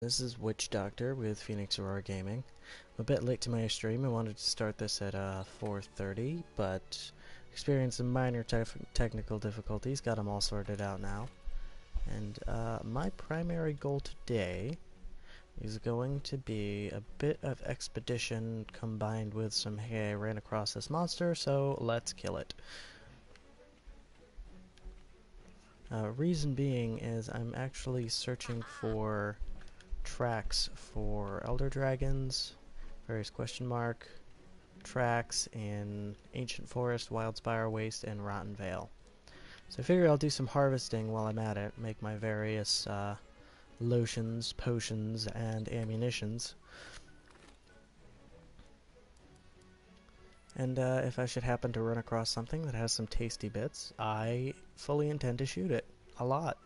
This is Witch Doctor with Phoenix Aurora Gaming. I'm a bit late to my stream. I wanted to start this at 4:30, but experienced some minor technical difficulties. Got them all sorted out now. And my primary goal today is going to be a bit of expedition combined with some, hey, I ran across this monster, so let's kill it. Reason being is I'm actually searching for tracks for elder dragons, various question mark tracks in Ancient Forest, Wildspire Waste, and Rotten Vale. So I figure I'll do some harvesting while I'm at it, make my various lotions, potions, and ammunitions. And if I should happen to run across something that has some tasty bits, I fully intend to shoot it. A lot.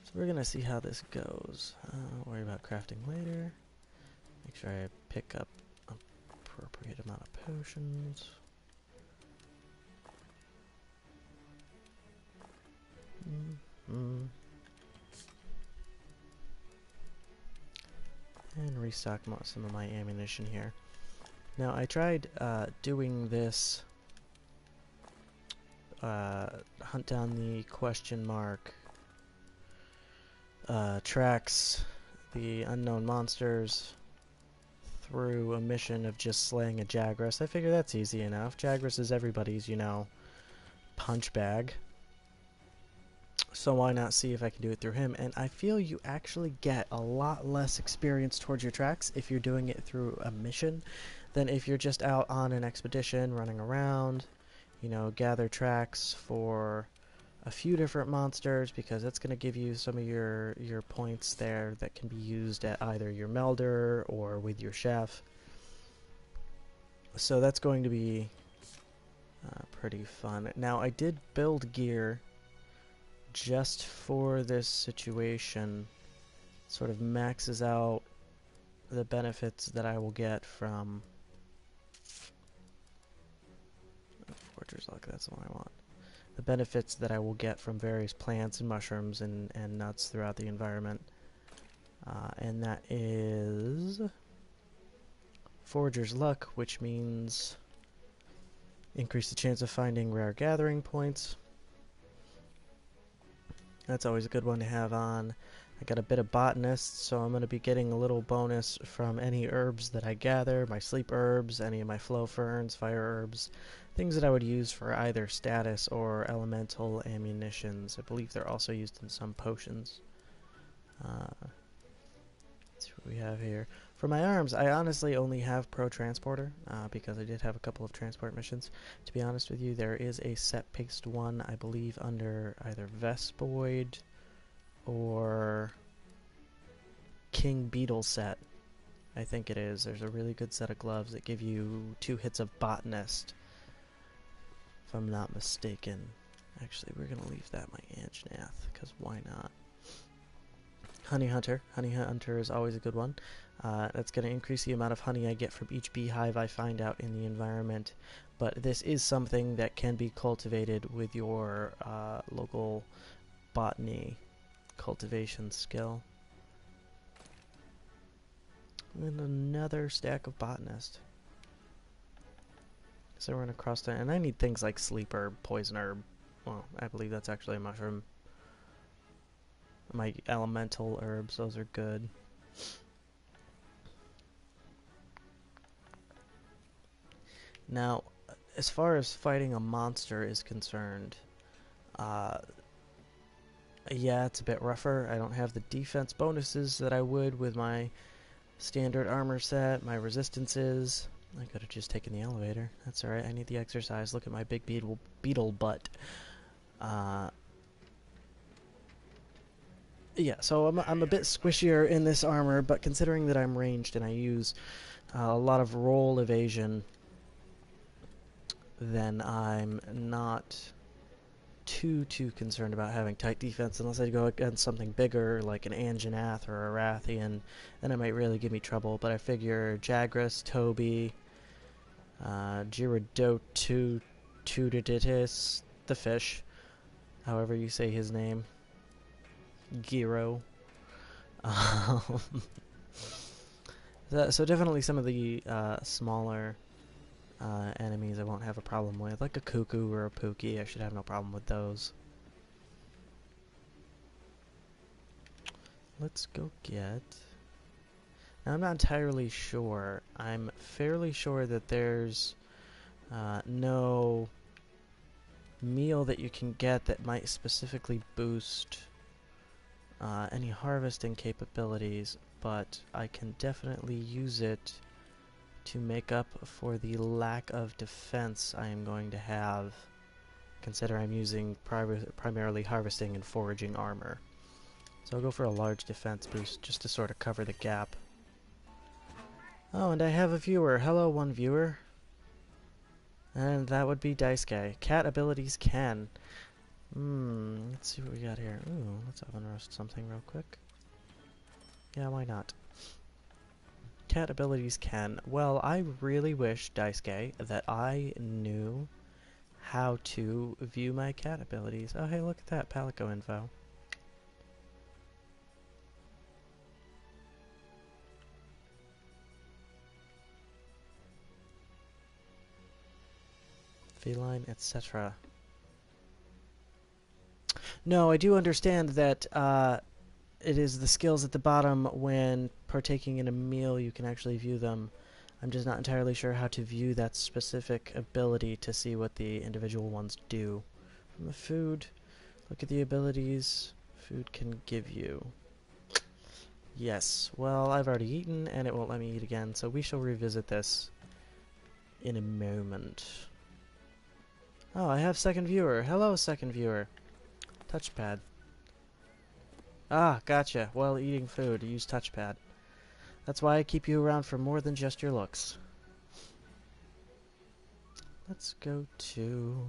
So we're gonna see how this goes. Worry about crafting later. Make sure I pick up appropriate amount of potions. And restock some of my ammunition here. Now I tried doing this hunt down the question mark tracks, the unknown monsters, through a mission of just slaying a Jagras. I figure that's easy enough. Jagras is everybody's, punch bag. So why not see if I can do it through him? And I feel you actually get a lot less experience towards your tracks if you're doing it through a mission than if you're just out on an expedition, running around, gather tracks for a few different monsters, because that's going to give you some of your points there that can be used at either your melder or with your chef. So that's going to be pretty fun. Now I did build gear just for this situation. Sort of maxes out the benefits that I will get from Forger's Luck, that's the one I want. The benefits that I will get from various plants and mushrooms and nuts throughout the environment. And that is Forager's Luck, which means increase the chance of finding rare gathering points. That's always a good one to have on. I got a bit of botanist, so I'm going to be getting a little bonus from any herbs that I gather, my sleep herbs, any of my flow ferns, fire herbs, things that I would use for either status or elemental ammunitions. I believe they're also used in some potions. Let's see what we have here. For my arms, I honestly only have Pro Transporter, because I did have a couple of transport missions. To be honest with you, there is a set-paced one, I believe, under either Vespoid or King Beetle set. I think it is. There's a really good set of gloves that give you 2 hits of botanist, if I'm not mistaken. Actually, we're going to leave that my Anjanath, because why not? Honey Hunter. Honey Hunter is always a good one. That's going to increase the amount of honey I get from each beehive I find out in the environment. But this is something that can be cultivated with your local botany cultivation skill. And another stack of botanist. So we're going to cross that. And I need things like sleep herb, poison herb. Well, I believe that's actually a mushroom. My elemental herbs, those are good. Now, as far as fighting a monster is concerned, yeah, it's a bit rougher. I don't have the defense bonuses that I would with my standard armor set, my resistances. I could have just taken the elevator. That's alright, I need the exercise. Look at my big beetle butt. Yeah, so I'm a bit squishier in this armor, but considering that I'm ranged and I use a lot of roll evasion, then I'm not too concerned about having tight defense unless I go against something bigger like an Anjanath or a Rathian. Then it might really give me trouble, but I figure Jagras, Toby, Gyaradotuditis, the fish, however you say his name, Gyro. Um, so definitely some of the smaller enemies I won't have a problem with, like a cuckoo or a pookie. I should have no problem with those. Let's go get... Now, I'm not entirely sure. I'm fairly sure that there's no meal that you can get that might specifically boost any harvesting capabilities, but I can definitely use it to make up for the lack of defense I am going to have, consider I'm using primarily harvesting and foraging armor. So I'll go for a large defense boost just to sort of cover the gap. Oh, and I have a viewer. Hello, one viewer. And that would be Daisuke. Cat abilities can. Let's see what we got here. Ooh, let's oven roast something real quick. Yeah, why not? Cat abilities can. Well, I really wish, Daisuke, that I knew how to view my cat abilities. Oh, hey, look at that. Palico info. Feline, etc. No, I do understand that it is the skills at the bottom when partaking in a meal you can actually view them. I'm just not entirely sure how to view that specific ability to see what the individual ones do. From the food, look at the abilities food can give you. Yes, well, I've already eaten and it won't let me eat again, so we shall revisit this in a moment. Oh, I have second viewer. Hello, second viewer. Touchpad. Ah, gotcha. While eating food, use touchpad. That's why I keep you around for more than just your looks. Let's go to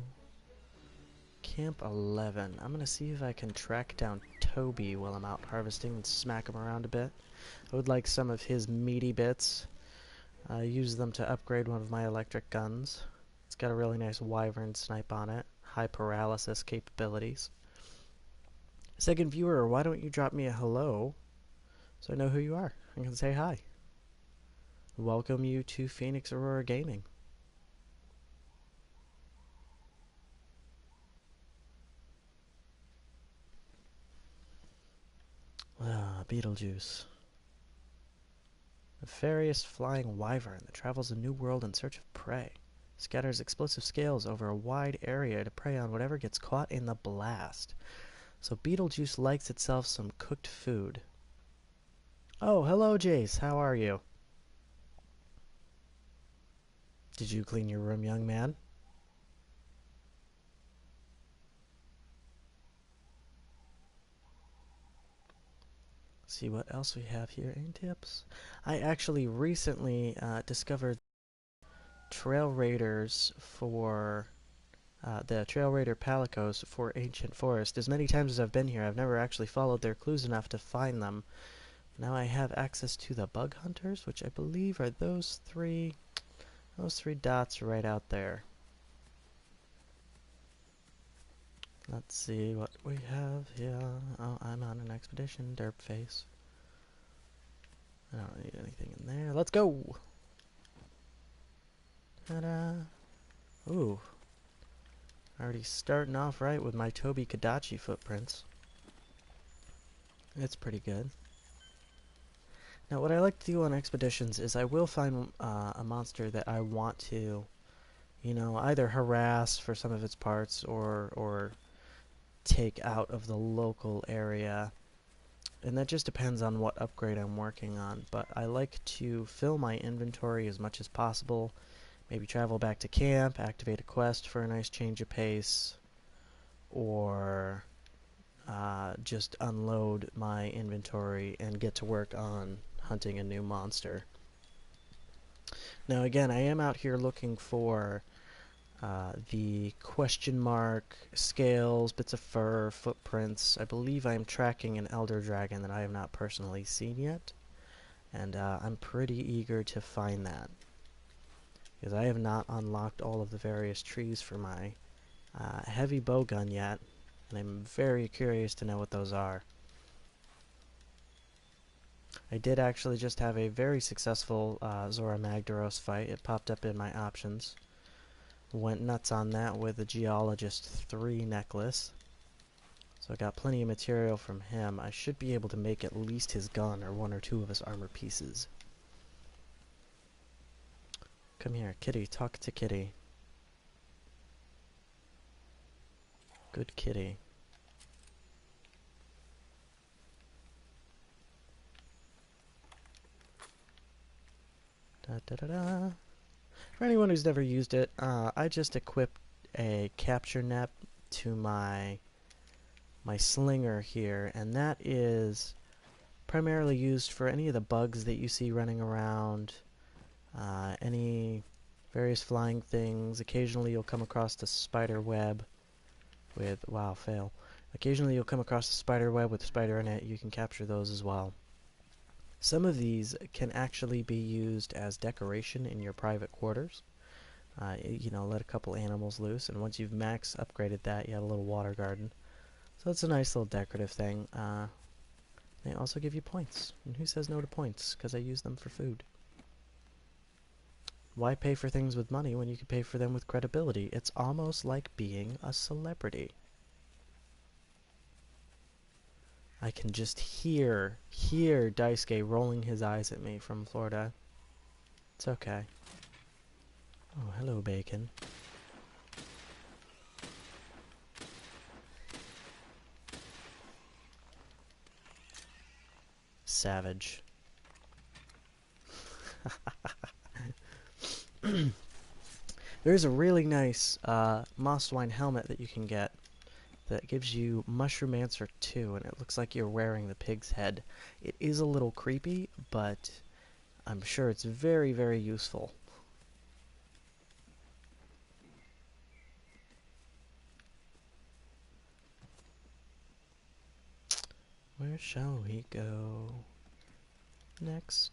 Camp 11. I'm gonna see if I can track down Toby while I'm out harvesting and smack him around a bit. I would like some of his meaty bits. Use them to upgrade one of my electric guns. It's got a really nice wyvern snipe on it. High paralysis capabilities. Second viewer, why don't you drop me a hello so I know who you are? I can say hi. Welcome you to Phoenix Aurora Gaming. Ah, Beetlejuice. Nefarious flying wyvern that travels a new world in search of prey. Scatters explosive scales over a wide area to prey on whatever gets caught in the blast. So Beetlejuice likes itself some cooked food. Oh, hello, Jace. How are you? Did you clean your room, young man? See what else we have here in tips. I actually recently discovered trail raiders for the trail raider palicos for ancient forest. As many times as I've been here, I've never actually followed their clues enough to find them. Now I have access to the bug hunters, which I believe are those three dots right out there. Let's see what we have here. Oh, I'm on an expedition, derp face. I don't need anything in there. Let's go! Ta-da! Ooh. Already starting off right with my Toby Kadachi footprints. It's pretty good. Now, what I like to do on expeditions is I will find a monster that I want to, you know, either harass for some of its parts or take out of the local area. And that just depends on what upgrade I'm working on. But I like to fill my inventory as much as possible. Maybe travel back to camp, activate a quest for a nice change of pace, or just unload my inventory and get to work on hunting a new monster. Now again, I am out here looking for the question mark, scales, bits of fur, footprints. I believe I am tracking an elder dragon that I have not personally seen yet, and I'm pretty eager to find that, because I have not unlocked all of the various trees for my heavy bowgun yet, and I'm very curious to know what those are. I did actually just have a very successful Zora Magdaros fight. It popped up in my options. Went nuts on that with the Geologist 3 necklace. So I got plenty of material from him. I should be able to make at least his gun or one or two of his armor pieces. Come here, kitty. Talk to kitty. Good kitty. Da da da da. For anyone who's never used it, I just equipped a capture net to my slinger here, and that is primarily used for any of the bugs that you see running around, any various flying things. Occasionally you'll come across a spider web with, wow, fail. Occasionally you'll come across a spider web with a spider in it. You can capture those as well. Some of these can actually be used as decoration in your private quarters. You know, let a couple animals loose, and once you've max upgraded that, you have a little water garden. So it's a nice little decorative thing. They also give you points. And who says no to points? Because I use them for food. Why pay for things with money when you can pay for them with credibility? It's almost like being a celebrity. I can just hear Daisuke rolling his eyes at me from Florida. It's okay. Oh, hello, bacon. Savage. There's a really nice Mosswine helmet that you can get that gives you Mushromancer 2, and it looks like you're wearing the pig's head. It is a little creepy, but I'm sure it's very, very useful. Where shall we go next?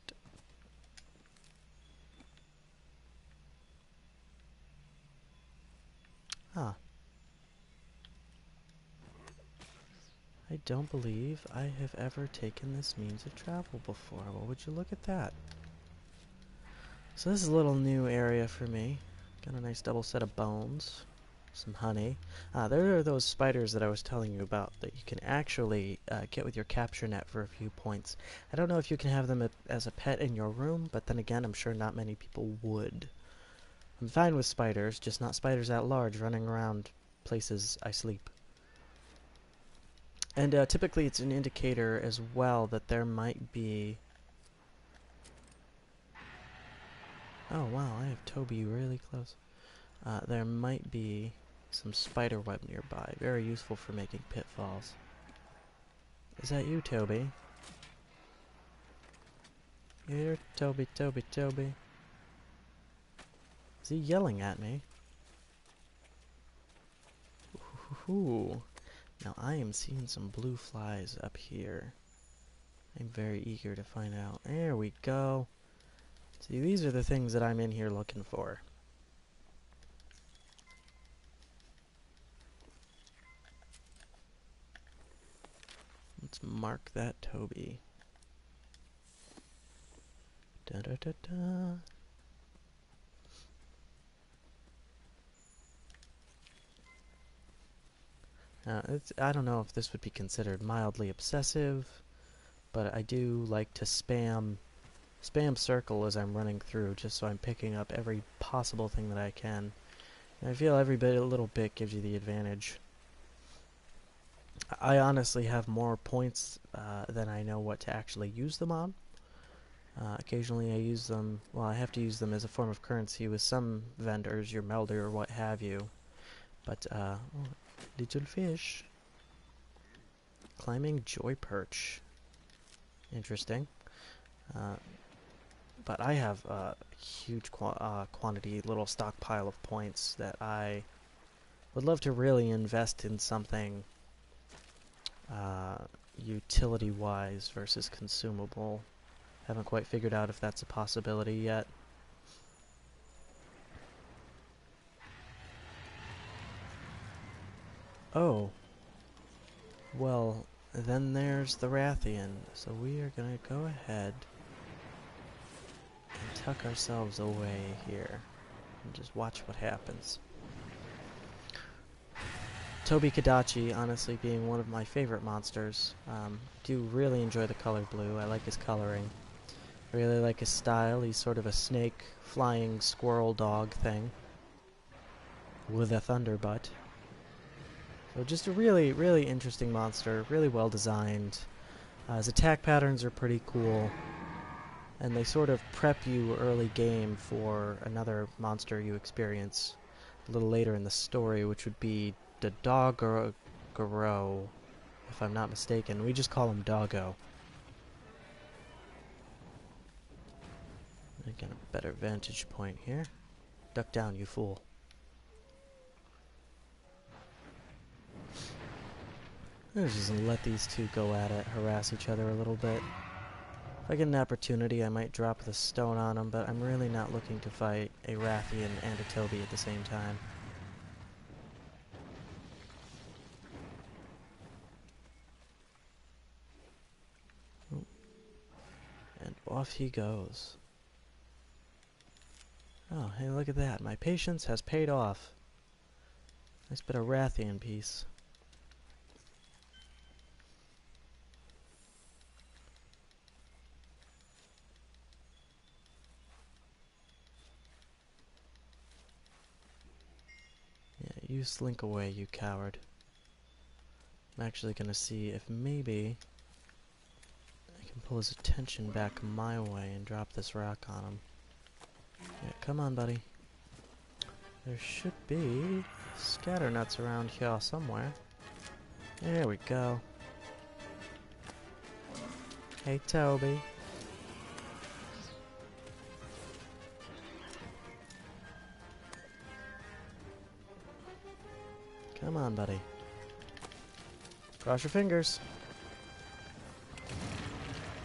Ah. I don't believe I have ever taken this means of travel before. Well, would you look at that? So this is a little new area for me. Got a nice double set of bones. Some honey. There are those spiders that I was telling you about that you can actually get with your capture net for a few points. I don't know if you can have them as a pet in your room, but then again, I'm sure not many people would. I'm fine with spiders, just not spiders at large running around places I sleep. And typically it's an indicator as well that there might be... Oh wow, I have Toby really close. There might be some spider web nearby. Very useful for making pitfalls. Is that you, Toby? Here, Toby, Toby, Toby. Is he yelling at me? Ooh. Now I am seeing some blue flies up here. I'm very eager to find out. There we go. See, these are the things that I'm in here looking for. Let's mark that Toby. Da da da da. I don't know if this would be considered mildly obsessive, but I do like to spam circle as I'm running through, just so I'm picking up every possible thing that I can. And I feel every little bit gives you the advantage. I honestly have more points than I know what to actually use them on. Occasionally I use them, well, I have to use them as a form of currency with some vendors, your melder or what have you. But, oh, little fish. Climbing joy perch. Interesting. But I have a huge quantity, little stockpile of points that I would love to really invest in something utility-wise versus consumable. Haven't quite figured out if that's a possibility yet. Oh. Well, then there's the Rathian. So we are gonna go ahead and tuck ourselves away here and just watch what happens. Toby Kadachi, honestly, being one of my favorite monsters. Do really enjoy the color blue. I like his coloring. I really like his style. He's sort of a snake, flying squirrel dog thing with a thunder butt. So just a really, really interesting monster. Really well designed. His attack patterns are pretty cool. And they sort of prep you early game for another monster you experience a little later in the story, which would be the Doggo, if I'm not mistaken. We just call him Doggo. I get a better vantage point here. Duck down, you fool. I'm just gonna let these two go at it, harass each other a little bit. If I get an opportunity, I might drop the stone on them, but I'm really not looking to fight a Rathian and a Toby at the same time. And off he goes. Oh, hey, look at that. My patience has paid off. Nice bit of Rathian piece. Yeah, you slink away, you coward. I'm actually gonna see if maybe I can pull his attention back my way and drop this rock on him. Yeah, come on, buddy. There should be scatter nuts around here somewhere. There we go. Hey, Toby. Come on, buddy. Cross your fingers.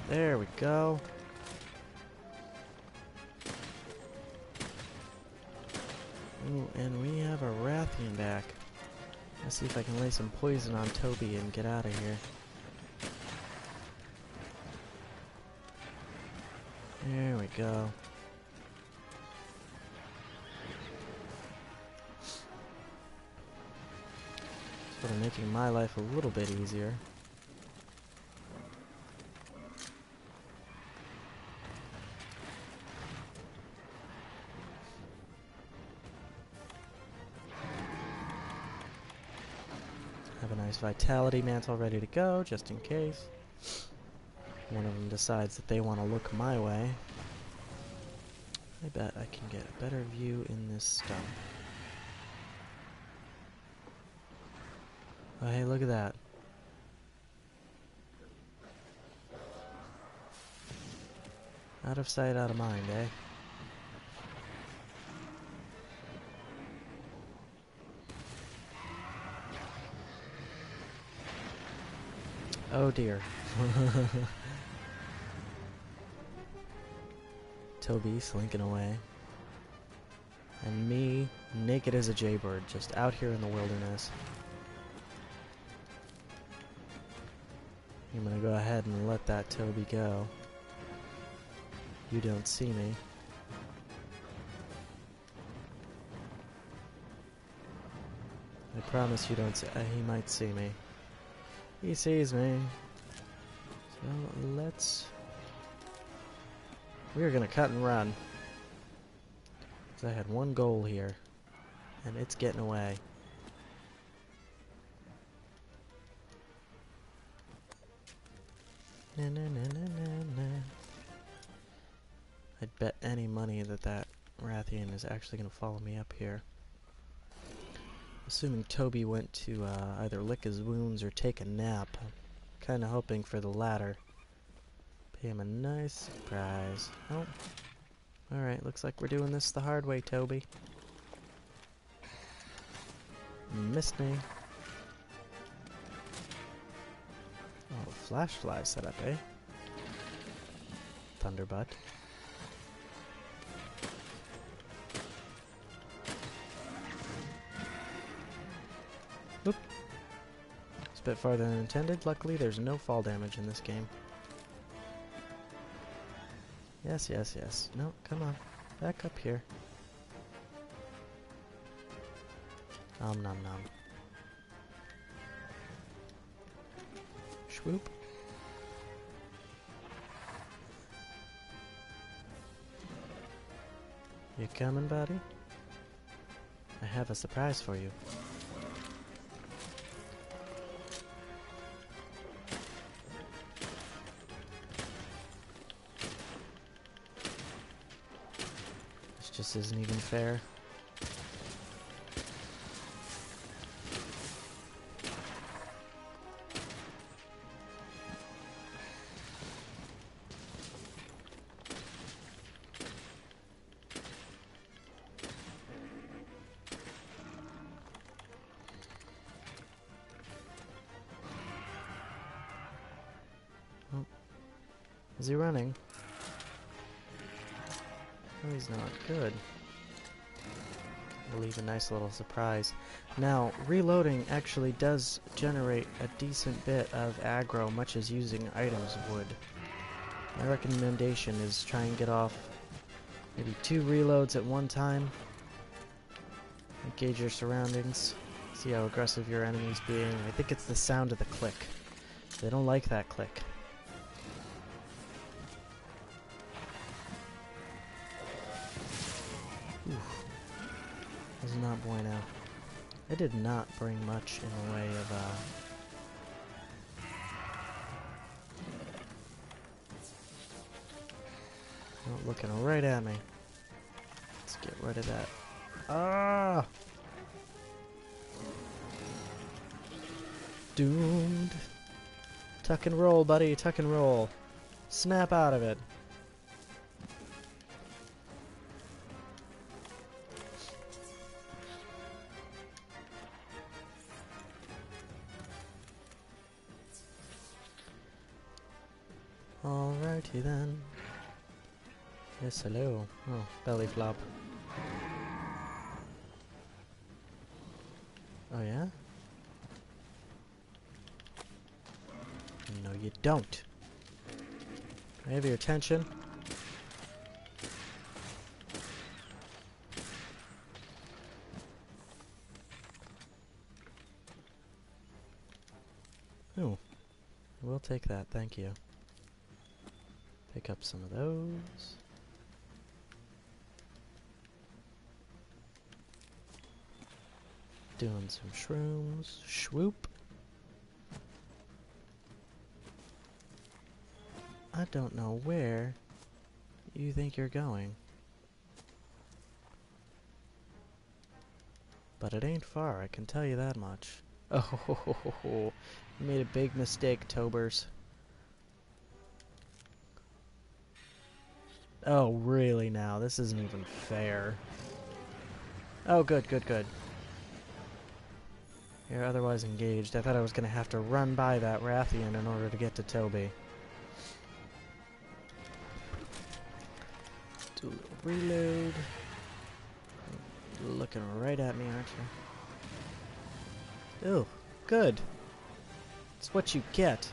There we go. Ooh, and we have a Rathian back. Let's see if I can lay some poison on Toby and get out of here. There we go. Sort of making my life a little bit easier. Have a nice vitality mantle ready to go, just in case one of them decides that they want to look my way. I bet I can get a better view in this stump. Oh, hey, look at that. Out of sight, out of mind, eh? Oh dear. Toby slinking away. And me, naked as a jaybird, just out here in the wilderness. I'm gonna go ahead and let that Toby go. You don't see me. I promise you don't see. He might see me. He sees me. So let's... We're gonna cut and run. 'Cause I had one goal here. And it's getting away. Na, na, na, na, na, na. I'd bet any money that that Rathian is actually going to follow me up here. Assuming Toby went to either lick his wounds or take a nap. I'm kind of hoping for the latter. Pay him a nice surprise. Oh. Alright, looks like we're doing this the hard way, Toby. Missed me. Oh, flash fly setup, eh? Thunderbutt. Oop. a bit farther than intended. Luckily, there's no fall damage in this game. Yes, yes, yes. No, come on. Back up here. Nom nom nom. Swoop. You coming, buddy? I have a surprise for you. This just isn't even fair. Oh. Is he running? No, he's not. Good. We'll leave a nice little surprise. Now, reloading actually does generate a decent bit of aggro, much as using items would. My recommendation is try and get off maybe 2 reloads at one time. Engage your surroundings. See how aggressive your enemy's being. I think it's the sound of the click. They don't like that click. Oof. This is not bueno. I did not bring much in the way of, oh, looking right at me. Let's get rid of that. Ah! Doomed. Tuck and roll, buddy. Tuck and roll. Snap out of it. Alrighty then. Yes, hello. Oh, belly flop. Oh yeah? No, you don't. I have your attention. Oh, we'll take that, thank you. Pick up some of those. Doing some shrooms. Swoop. I don't know where you think you're going. But it ain't far, I can tell you that much. Oh, you made a big mistake, Tobers. Oh, really now? This isn't even fair. Oh, good, good, good. You're otherwise engaged. I thought I was going to have to run by that Rathian in order to get to Toby. Do a little reload. You're looking right at me, aren't you? Ew, good. It's what you get.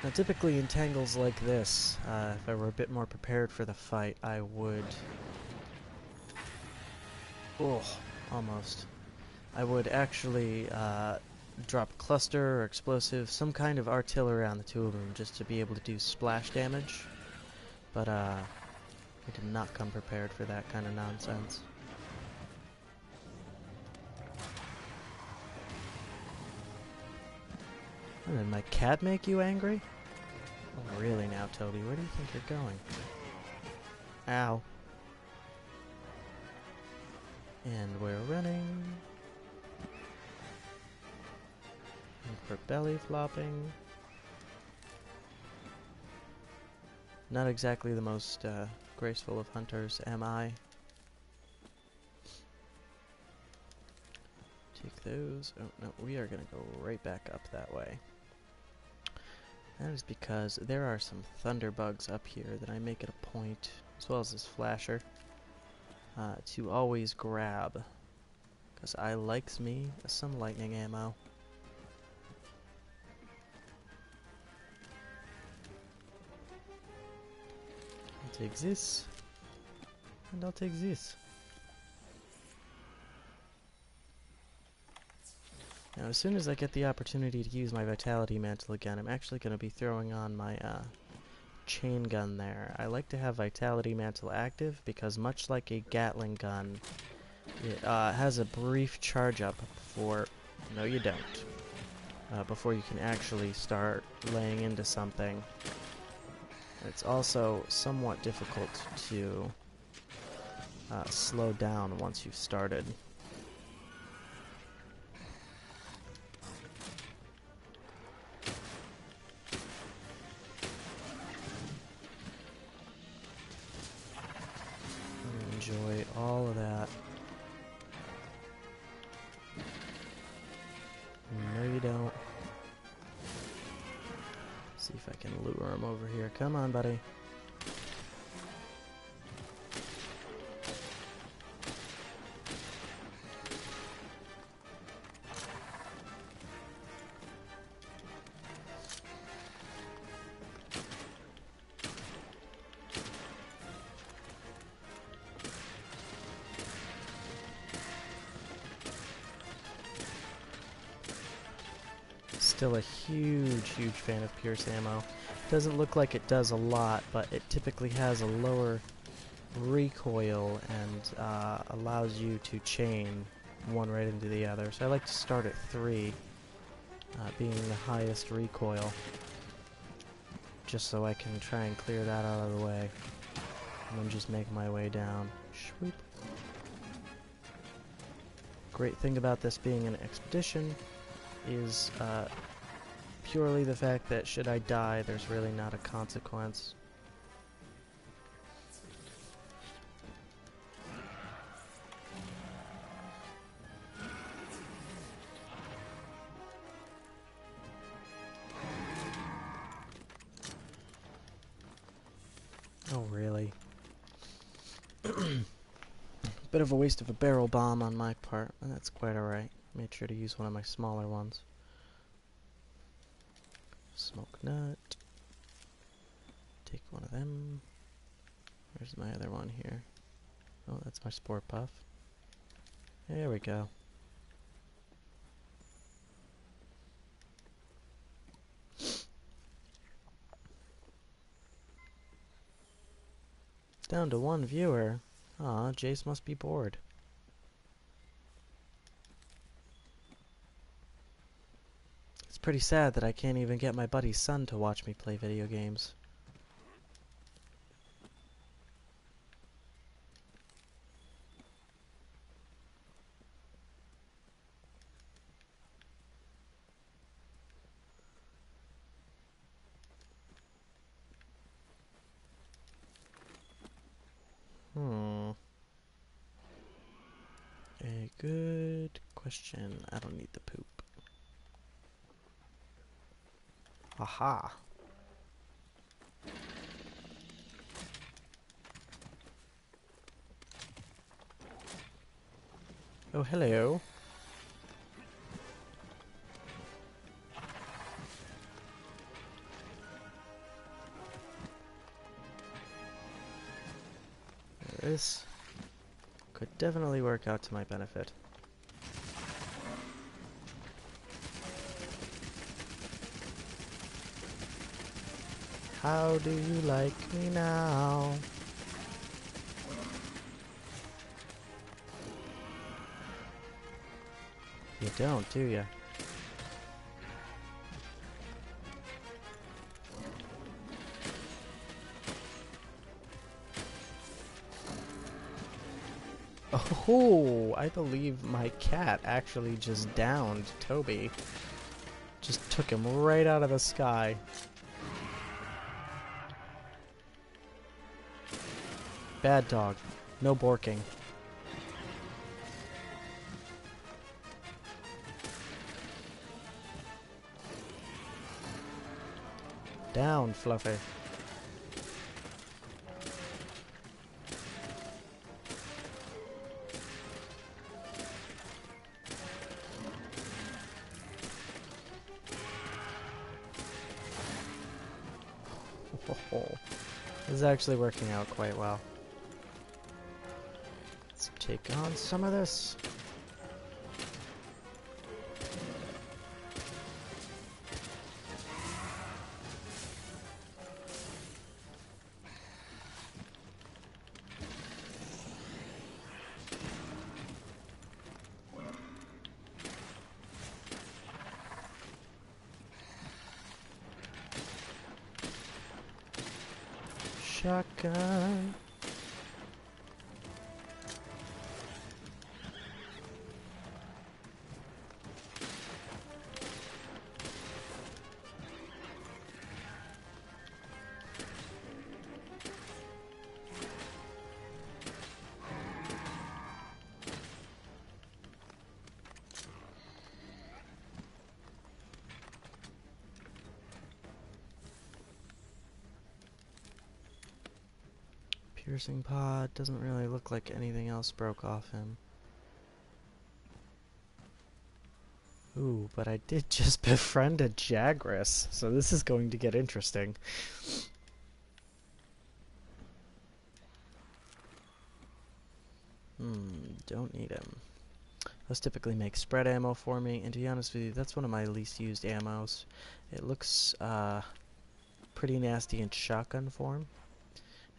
Now, typically in tangles like this, if I were a bit more prepared for the fight, I would... Oh, almost. I would actually drop a cluster or explosive, some kind of artillery on the two of them, just to be able to do splash damage. But I did not come prepared for that kind of nonsense. And did my cat make you angry? Oh, really now, Toby? Where do you think you're going? Ow. And we're running. And we're belly flopping. Not exactly the most graceful of hunters, am I? Take those. Oh, no, we are going to go right back up that way. That is because there are some thunderbugs up here that I make it a point, as well as this flasher. to always grab, because I likes me some lightning ammo. I'll take this, and I'll take this. Now, as soon as I get the opportunity to use my Vitality Mantle again, I'm actually going to be throwing on my chain gun there. I like to have Vitality Mantle active because, much like a Gatling gun, it has a brief charge up before... No, you don't. Before you can actually start laying into something. It's also somewhat difficult to slow down once you've started. Enjoy all of that. No, you don't. See if I can lure him over here. Come on, buddy. Still a huge fan of Pierce ammo. Doesn't look like it does a lot, but it typically has a lower recoil and allows you to chain one right into the other. So I like to start at 3, being the highest recoil, just so I can try and clear that out of the way, and then just make my way down. Swoop. Great thing about this being an expedition is purely the fact that should I die, there's really not a consequence. Oh, really? Bit of a waste of a barrel bomb on my part, and that's quite alright. Made sure to use one of my smaller ones. Smoke nut. Take one of them. Where's my other one here? Oh, that's my spore puff. There we go. Down to 1 viewer. Aw, Jace must be bored. It's pretty sad that I can't even get my buddy's son to watch me play video games. A good question. I don't need the poop. Aha! Oh, hello. This could definitely work out to my benefit. How do you like me now? You don't, do you? Oh, I believe my cat actually just downed Toby. Just took him right out of the sky. Bad dog. No borking. Down, Fluffy. Oh, this is actually working out quite well. Let's take on some of this. Shotgun. Piercing pod. Doesn't really look like anything else broke off him. Ooh, but I did just befriend a Jagras, so this is going to get interesting. Don't need him. Those typically make spread ammo for me, and to be honest with you, that's one of my least used ammos. It looks pretty nasty in shotgun form,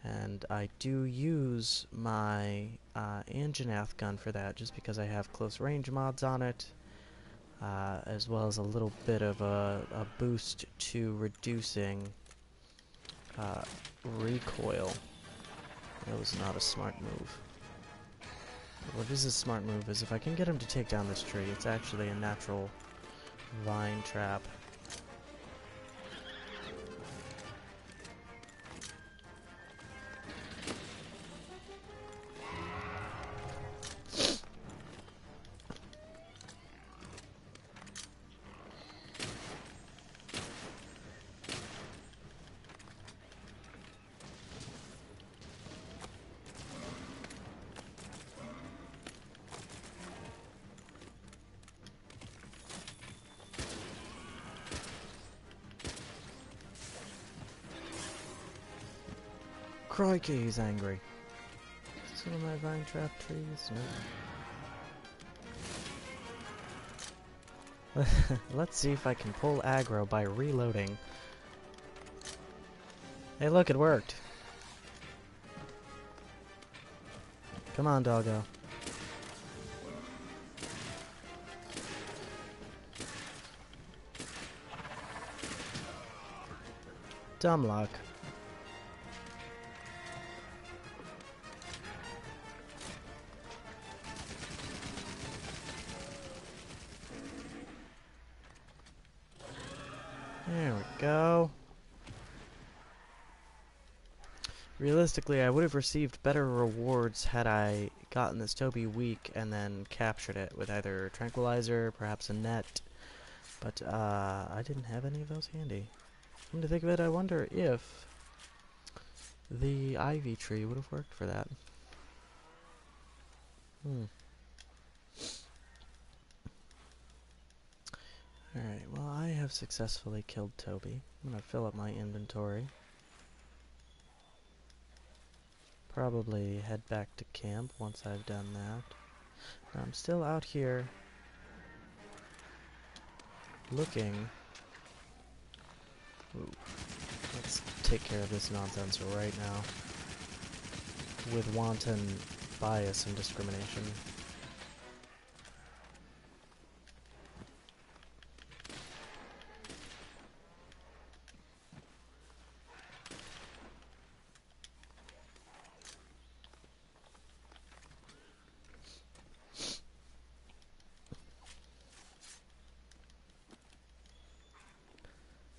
and I do use my Anjanath gun for that, just because I have close range mods on it, as well as a little bit of a boost to reducing recoil. That was not a smart move. What is a smart move is if I can get him to take down this tree, it's actually a natural vine trap. Crikey, he's angry. Is this one of my vine trap trees? No. Let's see if I can pull aggro by reloading. Hey look, it worked. Come on, doggo. Dumb luck. There we go. Realistically, I would have received better rewards had I gotten this Toby weak and then captured it with either tranquilizer, perhaps a net, but I didn't have any of those handy. Come to think of it, I wonder if the ivy tree would have worked for that. Alright, well I have successfully killed Toby. I'm gonna fill up my inventory. Probably head back to camp once I've done that. Now, I'm still out here looking. Ooh, let's take care of this nonsense right now with wanton bias and discrimination.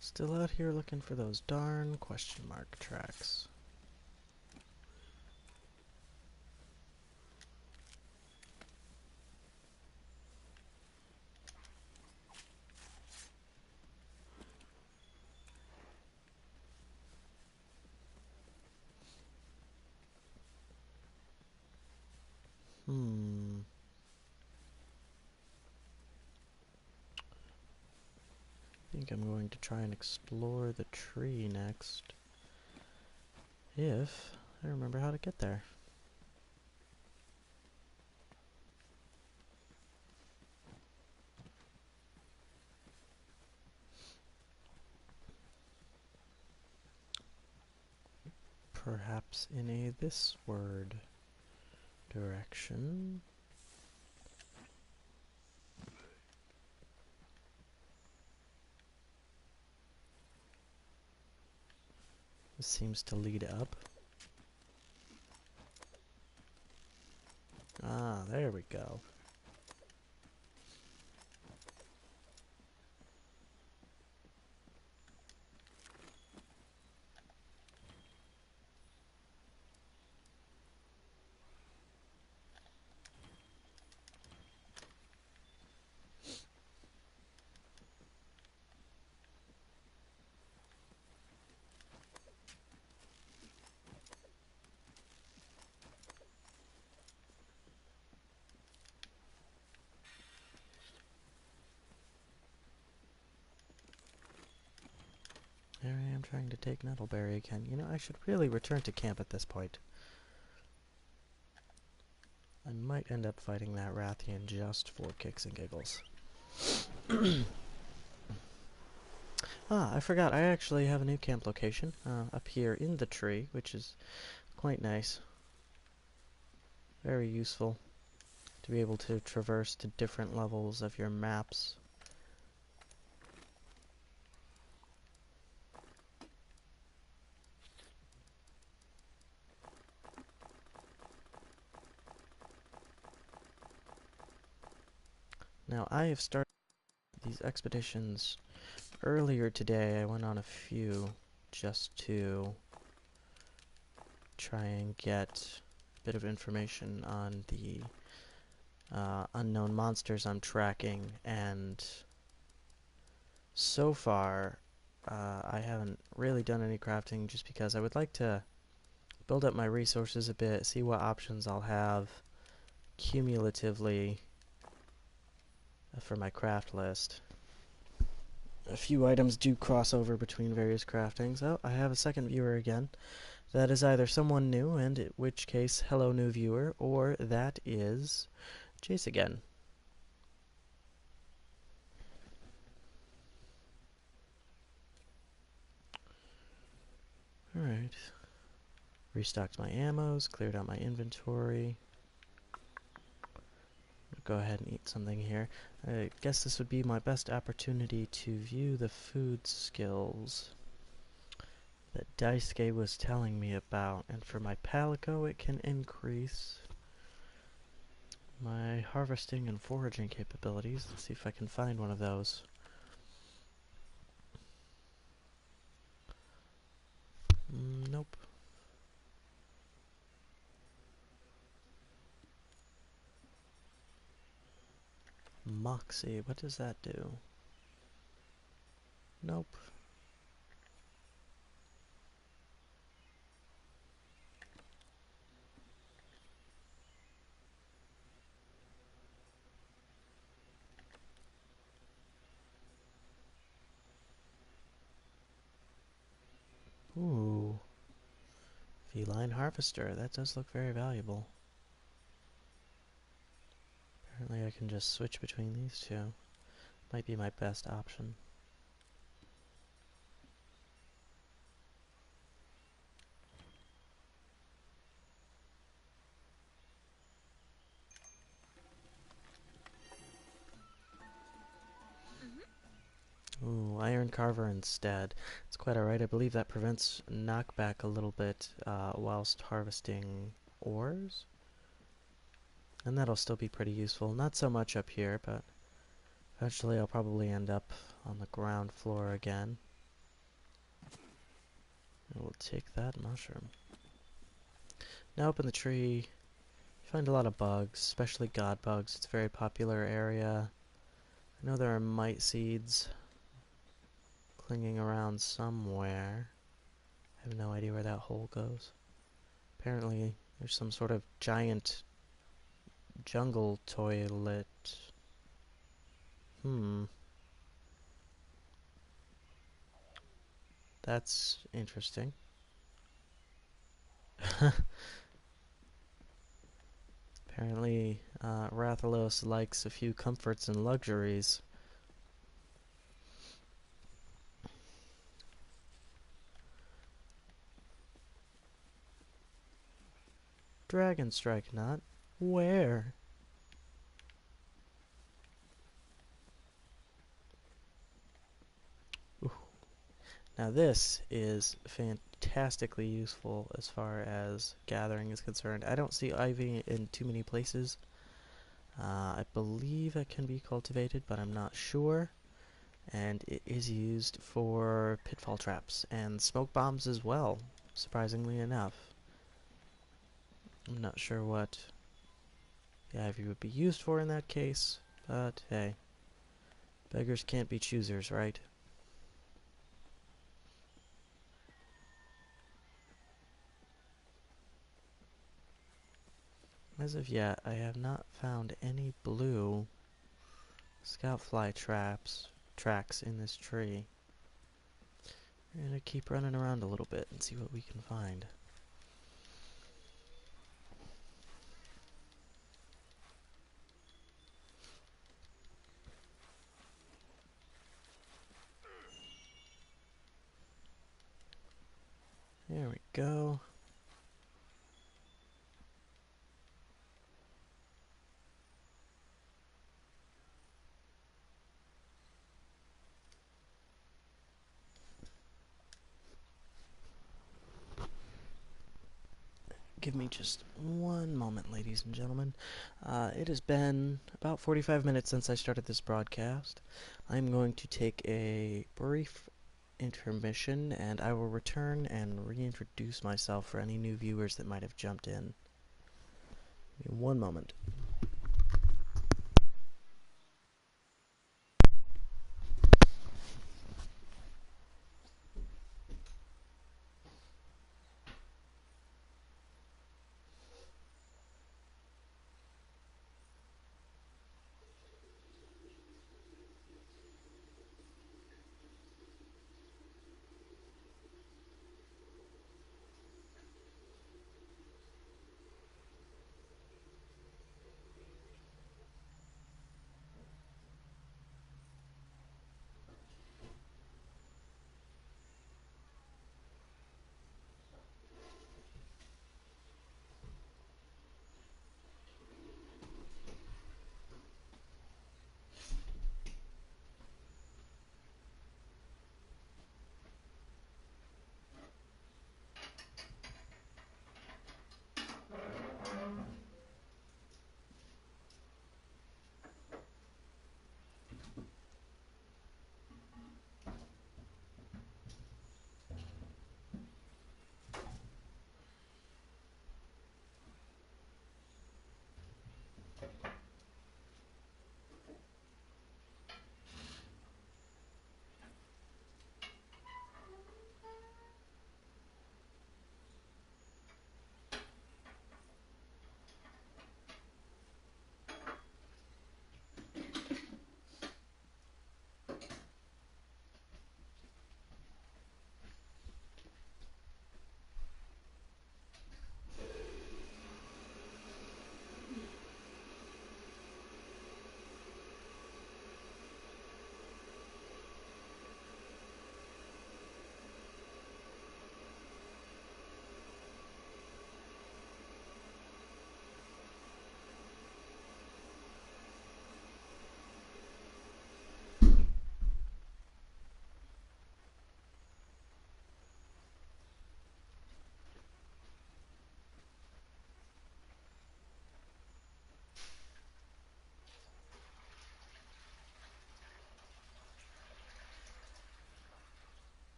Still out here looking for those darn question mark tracks. I think I'm going to try and explore the tree next. if I remember how to get there. Perhaps in a this word direction. This seems to lead up. Ah, there we go. There I am trying to take Nettleberry again. You know, I should really return to camp at this point. I might end up fighting that Rathian just for kicks and giggles. Ah, I forgot. I actually have a new camp location up here in the tree, which is quite nice. Very useful to be able to traverse to different levels of your maps. Now, I have started these expeditions earlier today. I went on a few just to try and get a bit of information on the unknown monsters I'm tracking, and so far I haven't really done any crafting just because I would like to build up my resources a bit, see what options I'll have cumulatively for my craft list. A few items do cross over between various craftings. Oh, I have a second viewer again. That is either someone new, and in which case, hello new viewer, or that is Jace again. Alright. Restocked my ammos, cleared out my inventory. Go ahead and eat something here. I guess this would be my best opportunity to view the food skills that Daisuke was telling me about. And for my Palico, it can increase my harvesting and foraging capabilities. Let's see if I can find one of those. Nope. Moxie, what does that do? Nope. Ooh. Feline Harvester, that does look very valuable. Apparently I can just switch between these two. Might be my best option. Ooh, Iron Carver instead. It's quite alright. I believe that prevents knockback a little bit whilst harvesting ores. And that'll still be pretty useful. Not so much up here, but eventually I'll probably end up on the ground floor again. We'll take that mushroom. Now up in the tree, you find a lot of bugs, especially god bugs. It's a very popular area. I know there are mite seeds clinging around somewhere. I have no idea where that hole goes. Apparently there's some sort of giant jungle toilet. That's interesting. Apparently, Rathalos likes a few comforts and luxuries. Dragon strike knot? Where? Ooh. Now this is fantastically useful as far as gathering is concerned. I don't see ivy in too many places. I believe it can be cultivated, but I'm not sure. And it is used for pitfall traps and smoke bombs as well, surprisingly enough. I'm not sure what the ivy would be used for in that case, but hey, beggars can't be choosers, right? As of yet, I have not found any blue scoutfly tracks in this tree. We're gonna keep running around a little bit and see what we can find. There we go. Give me just one moment, ladies and gentlemen. It has been about 45 minutes since I started this broadcast. I'm going to take a brief intermission, and I will return and reintroduce myself for any new viewers that might have jumped in. Give me one moment.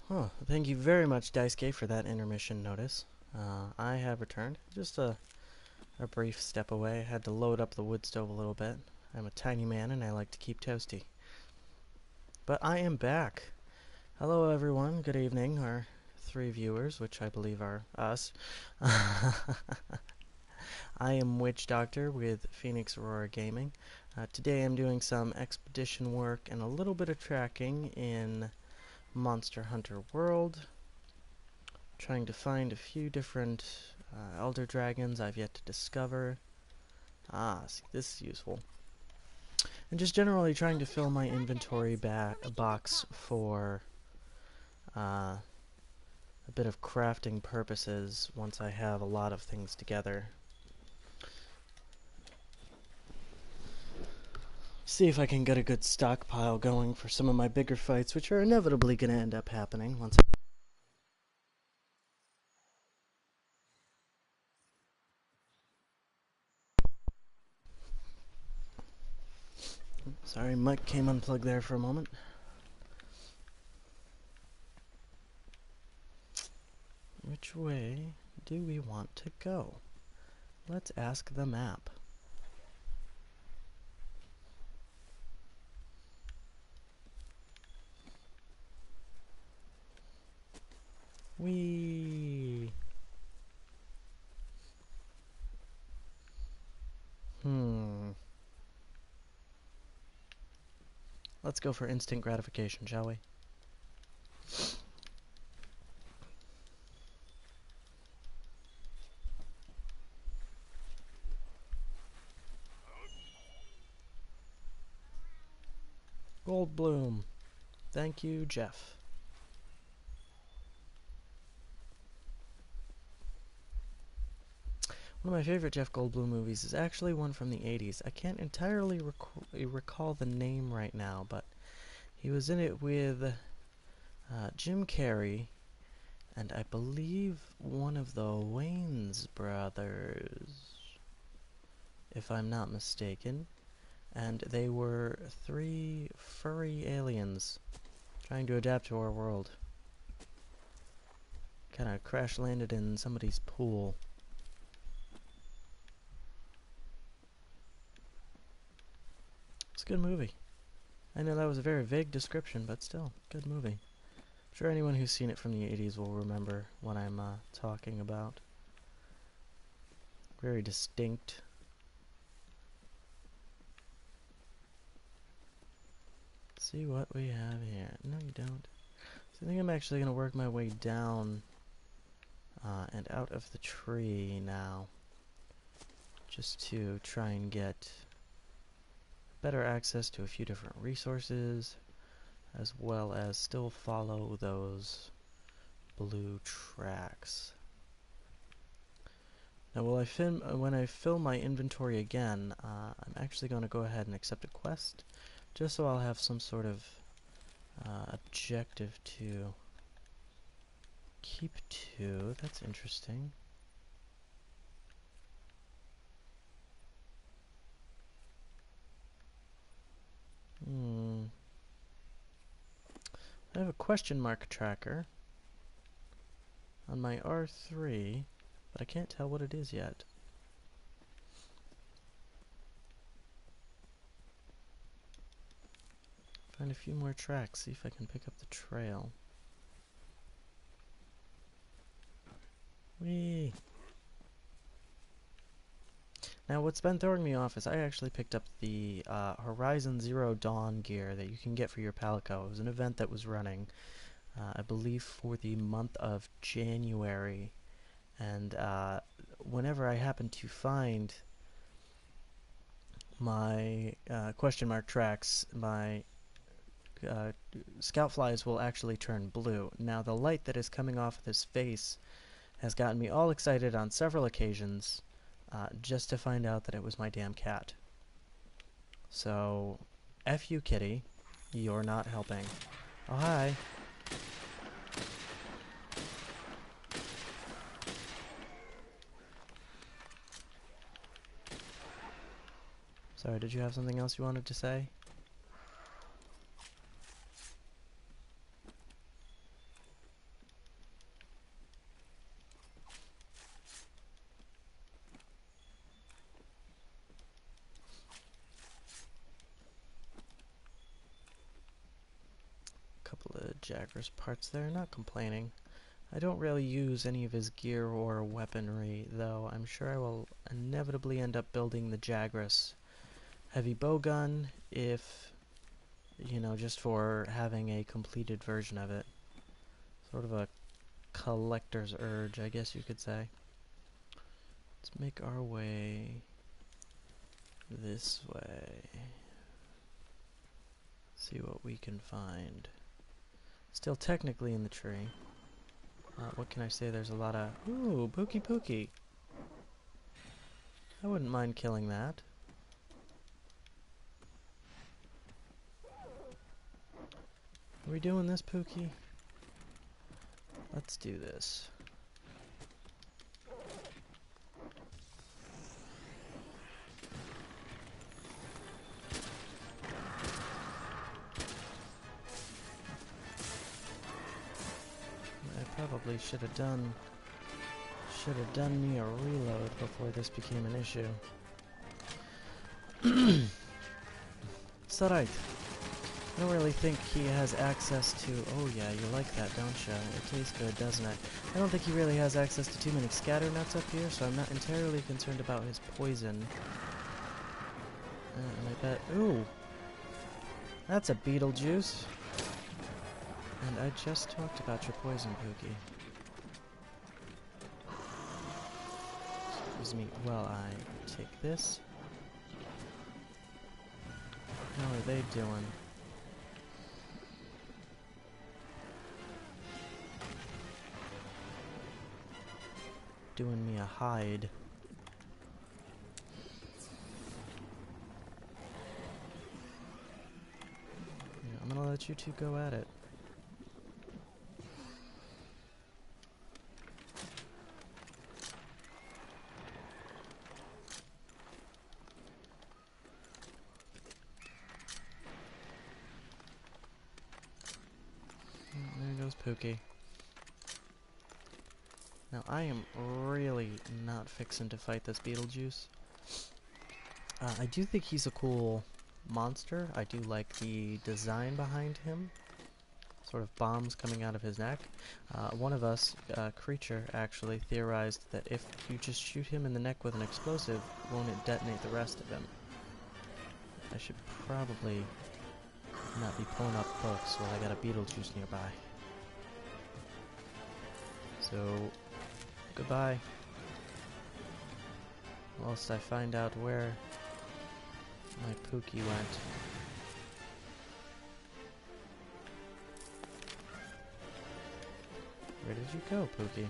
Oh, thank you very much, Daisuke, for that intermission notice. I have returned. Just a brief step away. I had to load up the wood stove a little bit. I'm a tiny man and I like to keep toasty. But I am back. Hello, everyone. Good evening, our three viewers, which I believe are us. I am Witch Doctor with Phoenix Aurora Gaming. Today I'm doing some expedition work and a little bit of tracking in Monster Hunter World. Trying to find a few different Elder Dragons I've yet to discover. See, this is useful. And just generally trying to fill my inventory box for a bit of crafting purposes once I have a lot of things together. See if I can get a good stockpile going for some of my bigger fights, which are inevitably going to end up happening once Sorry, mic came unplugged there for a moment. Which way do we want to go? Let's ask the map. Whee! Let's go for instant gratification, shall we? Goldblum. Thank you, Jeff. One of my favorite Jeff Goldblum movies is actually one from the 80s. I can't entirely recall the name right now, but he was in it with Jim Carrey, and I believe one of the Wayans brothers, if I'm not mistaken. And they were three furry aliens trying to adapt to our world. Kinda crash landed in somebody's pool. It's a good movie. I know that was a very vague description, but still, good movie. I'm sure anyone who's seen it from the 80s will remember what I'm talking about. Very distinct. Let's see what we have here. No, you don't. So I think I'm actually going to work my way down and out of the tree now, just to try and get better access to a few different resources, as well as still follow those blue tracks. Now, when I fill my inventory again, I'm actually going to go ahead and accept a quest, just so I'll have some sort of objective to keep to. That's interesting. I have a question mark tracker on my R3, but I can't tell what it is yet. Find a few more tracks, see if I can pick up the trail. Whee! Now, what's been throwing me off is I actually picked up the Horizon Zero Dawn gear that you can get for your Palico. It was an event that was running, I believe, for the month of January. And whenever I happen to find my question mark tracks, my scout flies will actually turn blue. Now, the light that is coming off of his face has gotten me all excited on several occasions, just to find out that it was my damn cat. So, F you, kitty. You're not helping. Oh, hi. Sorry, did you have something else you wanted to say? couple of Jagras parts there, not complaining. I don't really use any of his gear or weaponry, though I'm sure I will inevitably end up building the Jagras heavy bowgun if, you know, just for having a completed version of it. Sort of a collector's urge, I guess you could say. Let's make our way this way. See what we can find. Still technically in the tree. What can I say? There's a lot of... Ooh, Pookie Pookie. I wouldn't mind killing that. Are we doing this, Pookie? Let's do this. I probably should have done me a reload before this became an issue. It's alright. I don't really think he has access to... Oh yeah, you like that, don't you? It tastes good, doesn't it? I don't think he really has access to too many scatter nuts up here, so I'm not entirely concerned about his poison. And I bet... Ooh! That's a Beetlejuice! And I just talked about your poison, Pookie. Excuse me while I take this. How are they doing? Doing me a hide. Yeah, I'm gonna let you two go at it. There goes Pookie. Now, I am really not fixing to fight this Beetlejuice. I do think he's a cool monster. I do like the design behind him. Sort of bombs coming out of his neck. One of us, Creature, actually theorized that if you just shoot him in the neck with an explosive, won't it detonate the rest of him? I should probably not be pulling up books while I got a Beetlejuice nearby. So... goodbye. Whilst I find out where my Pookie went. Where did you go, Pookie?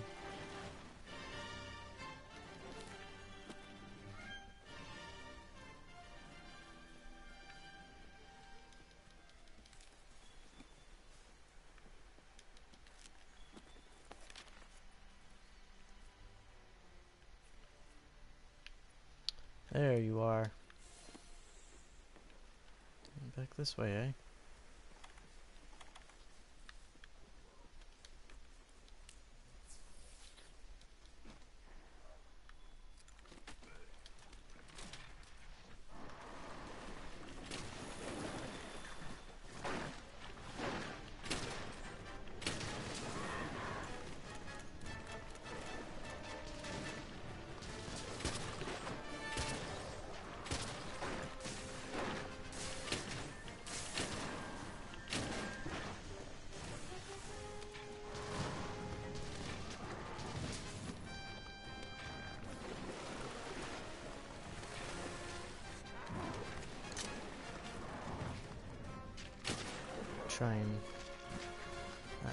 There you are. Back this way, eh? Try and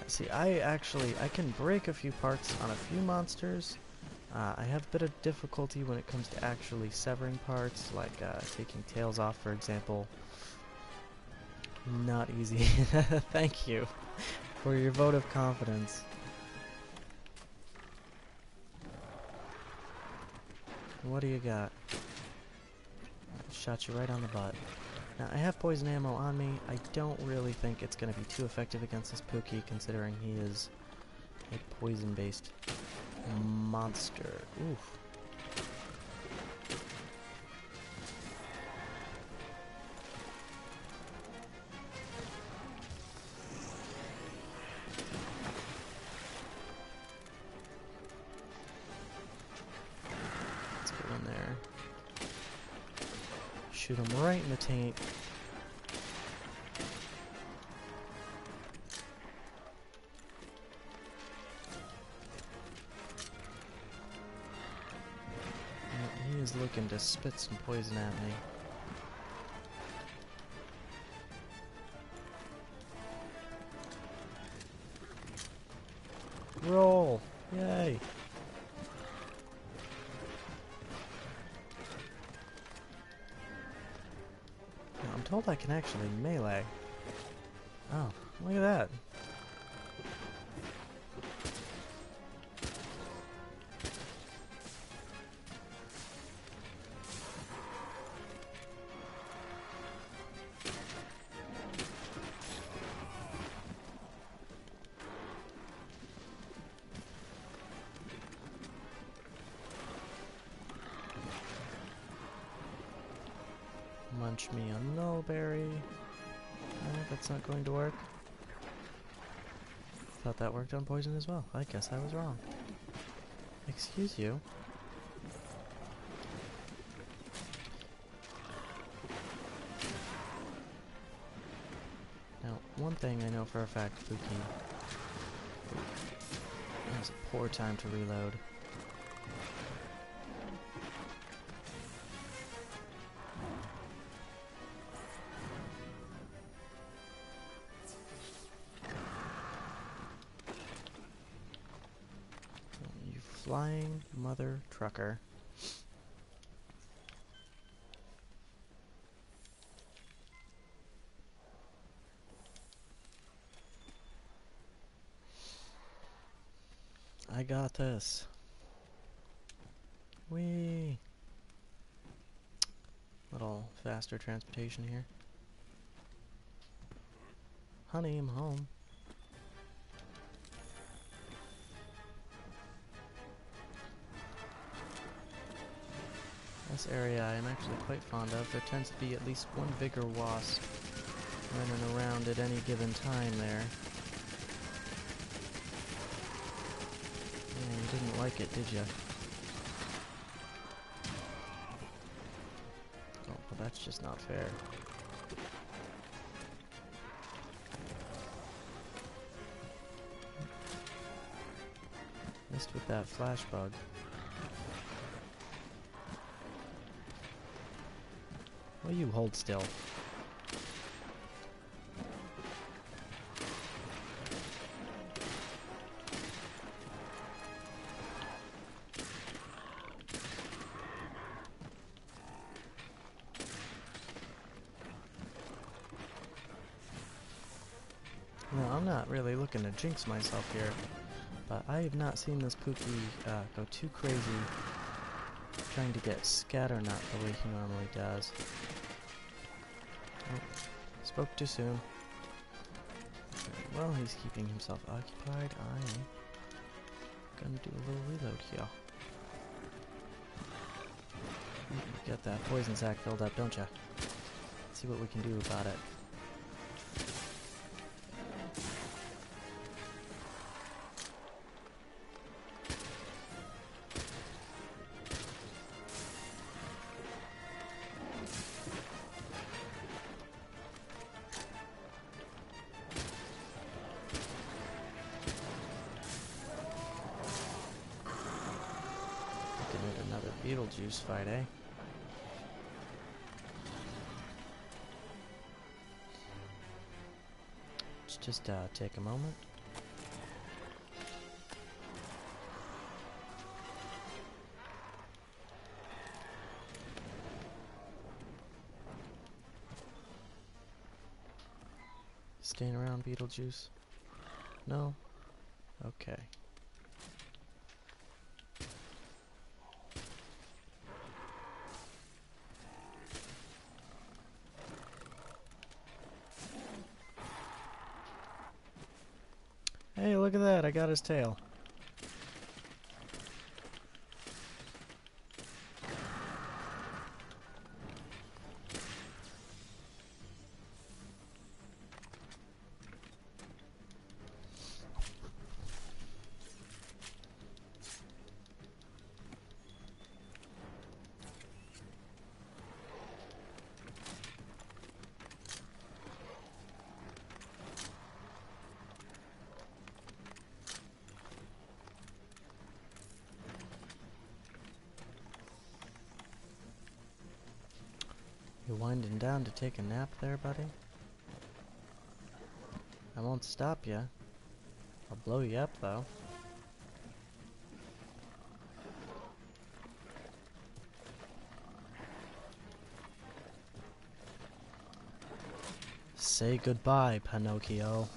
see, I can break a few parts on a few monsters. I have a bit of difficulty when it comes to actually severing parts, like taking tails off, for example. Not easy. Thank you for your vote of confidence. What do you got? Shot you right on the butt. Now, I have poison ammo on me. I don't really think it's going to be too effective against this Pookie, considering he is a poison-based monster. Oof. shoot him right in the taint. He is looking to spit some poison at me. Roll! Yay! Now, I'm told I can actually melee. Oh, look at that. Munch me a nullberry. That's not going to work. Thought that worked on poison as well. I guess I was wrong. Excuse you. Now, one thing I know for a fact, Fuki. That was a poor time to reload. Flying mother trucker. I got this. Whee! Little faster transportation here. Honey, I'm home. This area I am actually quite fond of. There tends to be at least one bigger wasp running around at any given time there. Yeah, you didn't like it, did you? Oh, well that's just not fair. Missed with that flash bug. Will you hold still? No, I'm not really looking to jinx myself here, but I have not seen this Pookie go too crazy trying to get scatternut the way he normally does. Oh, spoke too soon. Well, he's keeping himself occupied. I'm gonna do a little reload here. You get that poison sac filled up, don't ya? Let's see what we can do about it. Another Beetlejuice fight, eh? Let's just take a moment. Staying around, Beetlejuice? No? Okay. Hey, look at that, I got his tail. Winding down to take a nap there, buddy? I won't stop ya. I'll blow you up, though. Say goodbye, Pinocchio.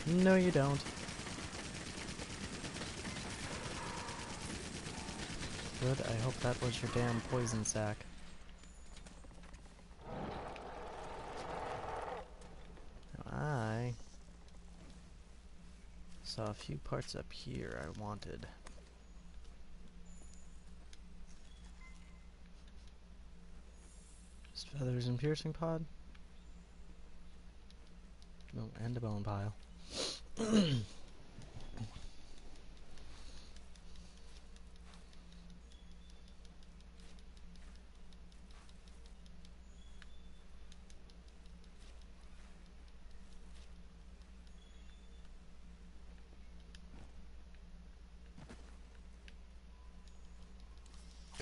No, you don't. Good, I hope that was your damn poison sack. Now, I saw a few parts up here I wanted. Just feathers and piercing pod. Oh, and a bone pile.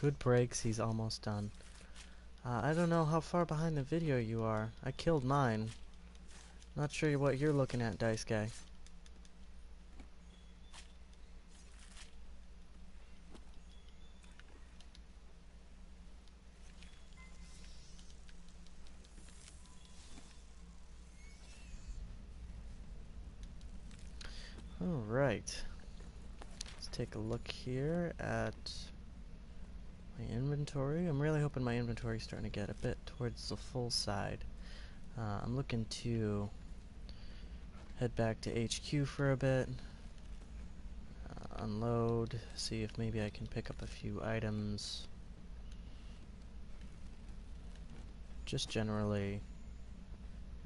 Good breaks, he's almost done. I don't know how far behind the video you are. I killed mine. Not sure what you're looking at, Dice Guy. Alright. Let's take a look here at my inventory. I'm really hoping my inventory is starting to get a bit towards the full side. I'm looking to head back to HQ for a bit, unload, see if maybe I can pick up a few items. Just generally,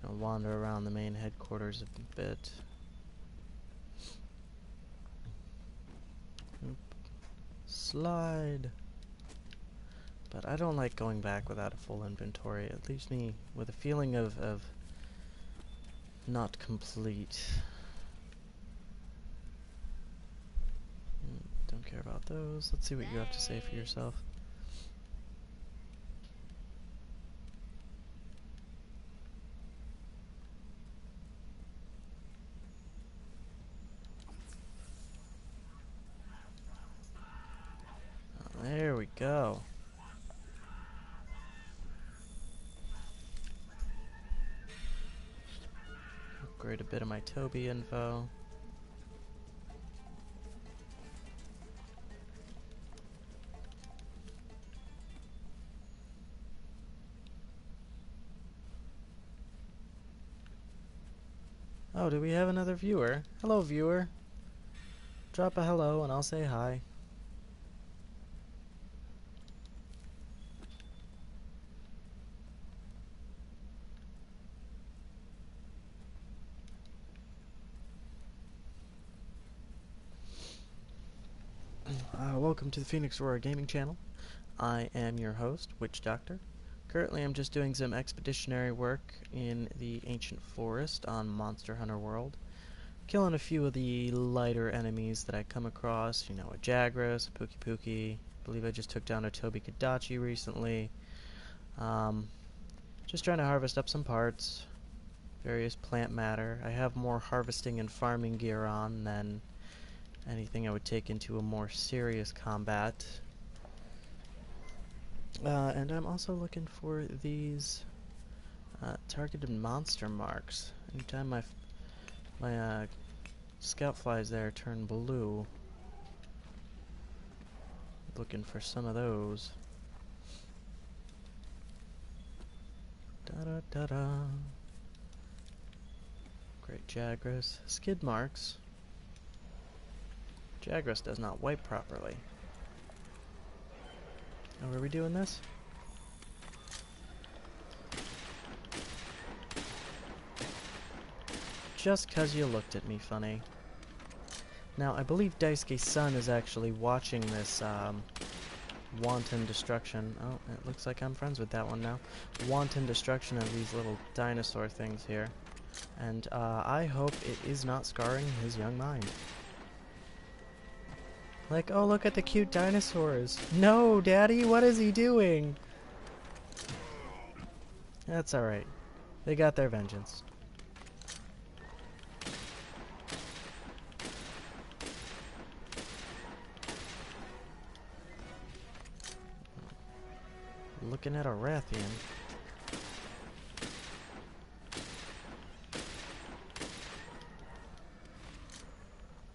wander around the main headquarters a bit. Oop. Slide. But I don't like going back without a full inventory. It leaves me with a feeling of not complete. Don't care about those. Let's see what you have to say for yourself. Oh, there we go. Upgrade a bit of my Toby info. Oh, do we have another viewer? Hello, viewer. Drop a hello and I'll say hi. Welcome to the Phoenix Aurora Gaming Channel. I am your host, Witch Doctor. Currently I'm just doing some expeditionary work in the Ancient Forest on Monster Hunter World. Killing a few of the lighter enemies that I come across, a Jagras, a Pookie Pookie. I believe I just took down a Toby Kadachi recently. Just trying to harvest up some parts, various plant matter. I have more harvesting and farming gear on than anything I would take into a more serious combat. And I'm also looking for these targeted monster marks. Anytime my scout flies there turn blue, looking for some of those. Da da da da. Jagras. Skid marks. Jagras does not wipe properly. Oh, are we doing this? Just 'cause you looked at me funny. Now, I believe Daisuke's son is actually watching this, wanton destruction. Oh, it looks like I'm friends with that one now. Wanton destruction of these little dinosaur things here. And, I hope it is not scarring his young mind. Like, oh, look at the cute dinosaurs. No, Daddy, what is he doing? That's alright. They got their vengeance. Looking at a Rathian.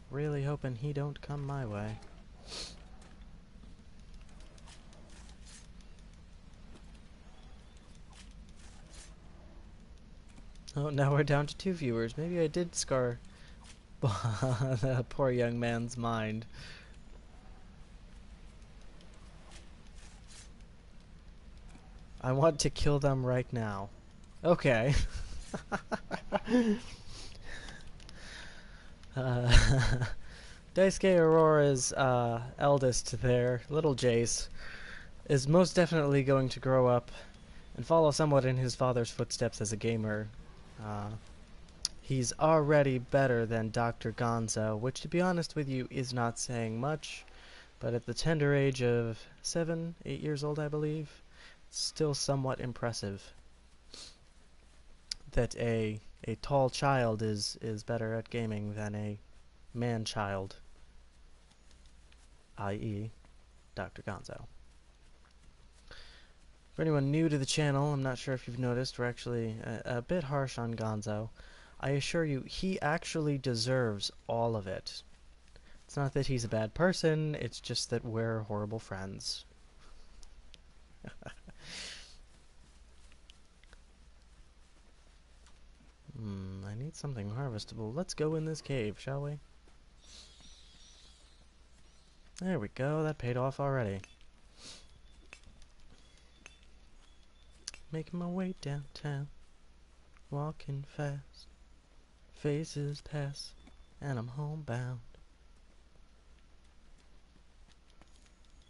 Really hoping he don't come my way. Oh, now we're down to 2 viewers. Maybe I did scar the poor young man's mind. I want to kill them right now. Okay. Daisuke Aurora's eldest there, little Jace, is most definitely going to grow up and follow somewhat in his father's footsteps as a gamer. He's already better than Dr. Gonzo, which, to be honest with you, is not saying much, but at the tender age of 7, 8 years old, I believe, it's still somewhat impressive that a tall child is better at gaming than a man-child, i.e. Dr. Gonzo. For anyone new to the channel, I'm not sure if you've noticed, we're actually a bit harsh on Gonzo. I assure you, he actually deserves all of it. It's not that he's a bad person, it's just that we're horrible friends. I need something harvestable. Let's go in this cave, shall we? There we go, that paid off already. Making my way downtown, walking fast. Phases pass, and I'm homebound.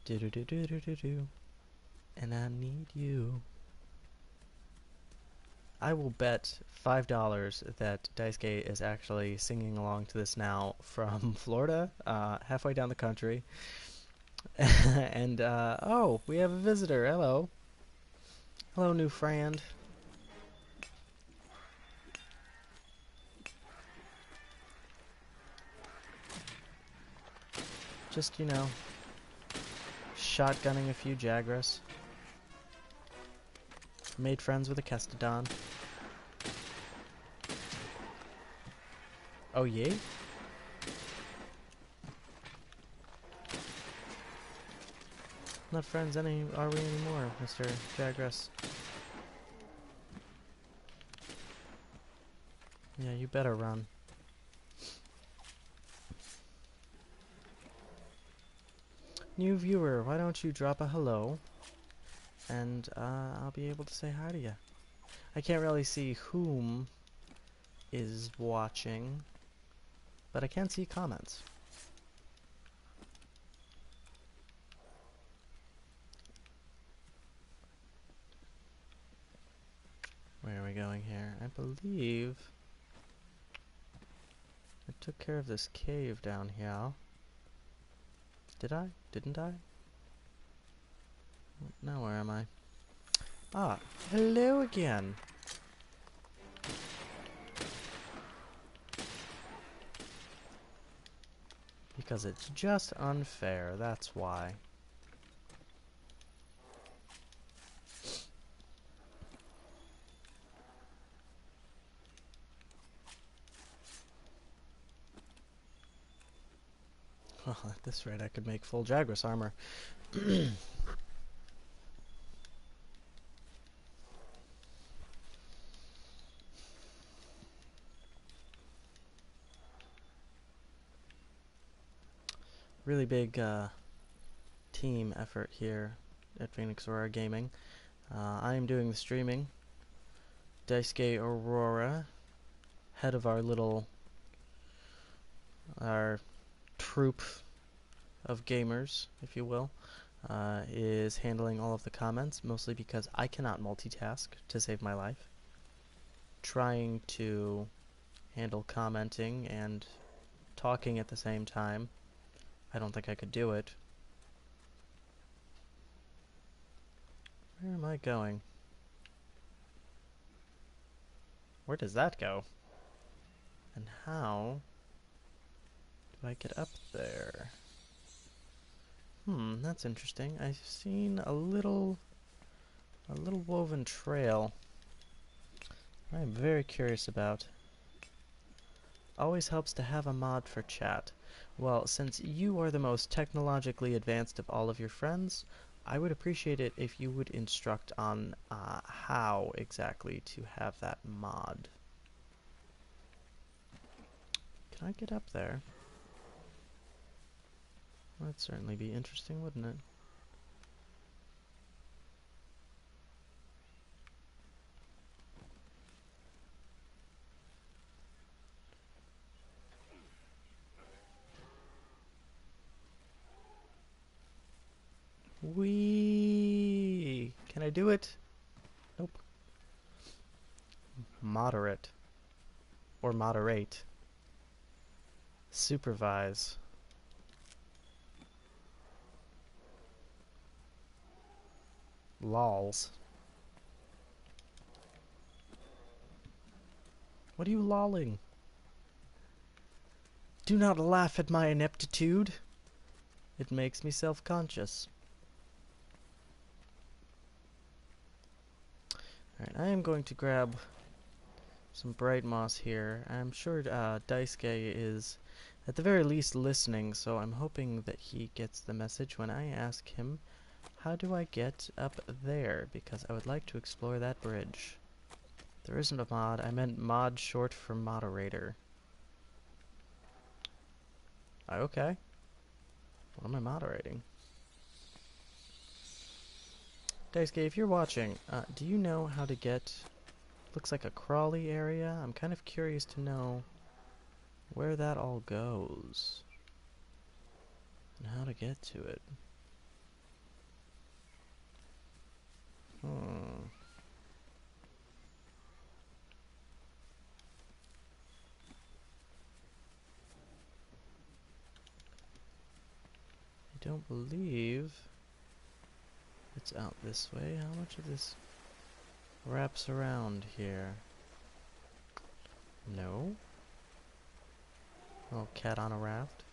Do-do-do-do-do-do-do. And I need you. I will bet $5 that Daisuke is actually singing along to this now from Florida, halfway down the country. And, oh, we have a visitor. Hello. Hello, new friend. Just, you know, shotgunning a few Jagras. Made friends with a Kestodon. Oh, yay? Not friends are we anymore, Mr. Jagras? Yeah, you better run. New viewer, why don't you drop a hello? And I'll be able to say hi to you. I can't really see whom is watching, but I can see comments. Where are we going here? I believe I took care of this cave down here. Did I? Didn't I? Now where am I? Ah, hello again. Because it's just unfair, that's why. Well, at this rate I could make full Jagras armor. really big team effort here at Phoenix Aurora Gaming. I am doing the streaming. Daisuke Aurora, head of our troop of gamers, if you will, is handling all of the comments, mostly because I cannot multitask to save my life. Trying to handle commenting and talking at the same time, I don't think I could do it. Where am I going? Where does that go? And how do I get up there? That's interesting. I've seen a little woven trail I am very curious about. Always helps to have a mod for chat. Well, since you are the most technologically advanced of all of your friends, I would appreciate it if you would instruct on how exactly to have that mod. Can I get up there? That'd certainly be interesting, wouldn't it? Whee! Can I do it? Nope. Moderate. Or moderate. Supervise. Lols. What are you lolling? Do not laugh at my ineptitude. It makes me self-conscious. Alright, I am going to grab some bright moss here. I'm sure Daisuke is at the very least listening, so I'm hoping that he gets the message when I ask him, how do I get up there? Because I would like to explore that bridge. There isn't a mod. I meant mod short for moderator. Okay. What am I moderating? Daisuke, if you're watching, do you know how to get... Looks like a crawly area. I'm kind of curious to know where that all goes. And how to get to it. I don't believe it's out this way. How much of this wraps around here? No. Little cat on a raft.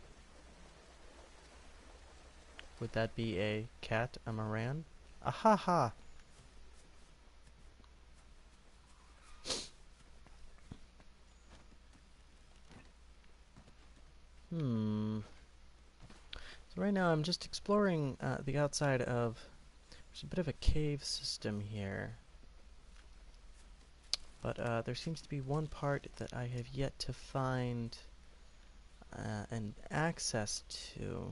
Would that be a cat, a Moran? Ahaha! So right now I'm just exploring the outside of... There's a bit of a cave system here. But there seems to be one part that I have yet to find an access to.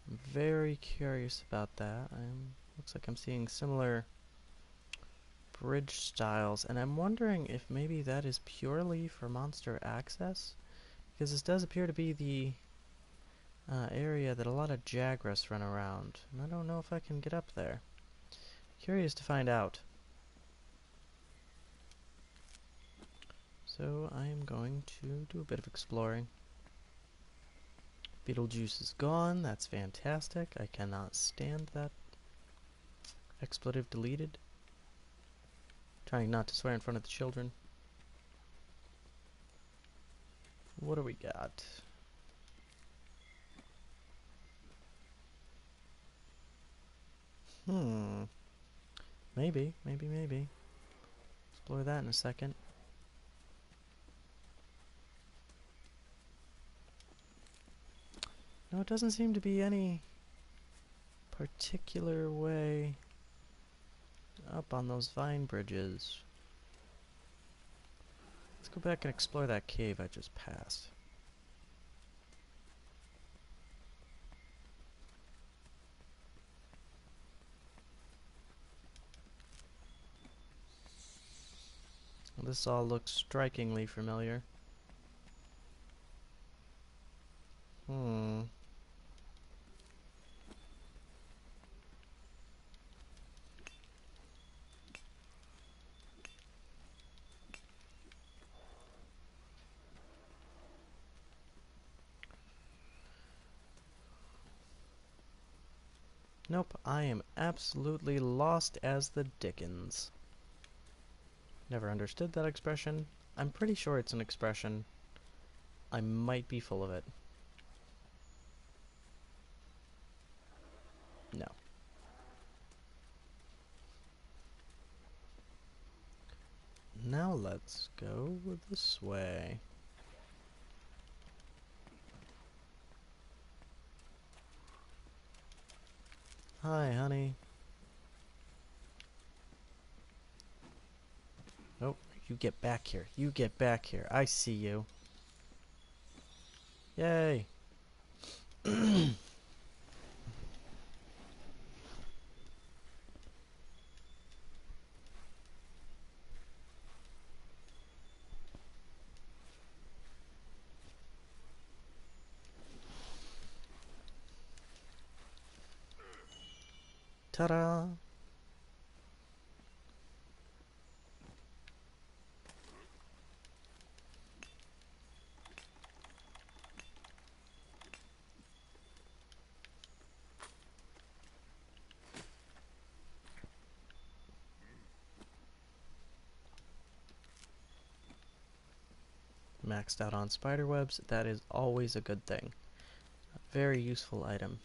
I'm very curious about that. Looks like I'm seeing similar bridge styles, and I'm wondering if maybe that is purely for monster access, because this does appear to be the area that a lot of Jagras run around, and I don't know if I can get up there. Curious to find out. So I am going to do a bit of exploring. Beetlejuice is gone. That's fantastic. I cannot stand that. Expletive deleted. Trying not to swear in front of the children. What do we got? Maybe. Explore that in a second. No, it doesn't seem to be any particular way up on those vine bridges. Let's go back and explore that cave I just passed. This all looks strikingly familiar. Hmm. Nope, I am absolutely lost as the dickens. Never understood that expression. I'm pretty sure it's an expression. I might be full of it. No. Now let's go this way. Hi, honey. Oh, you get back here. You get back here. I see you. Yay. Ta-da! Maxed out on spiderwebs, that is always a good thing. A very useful item.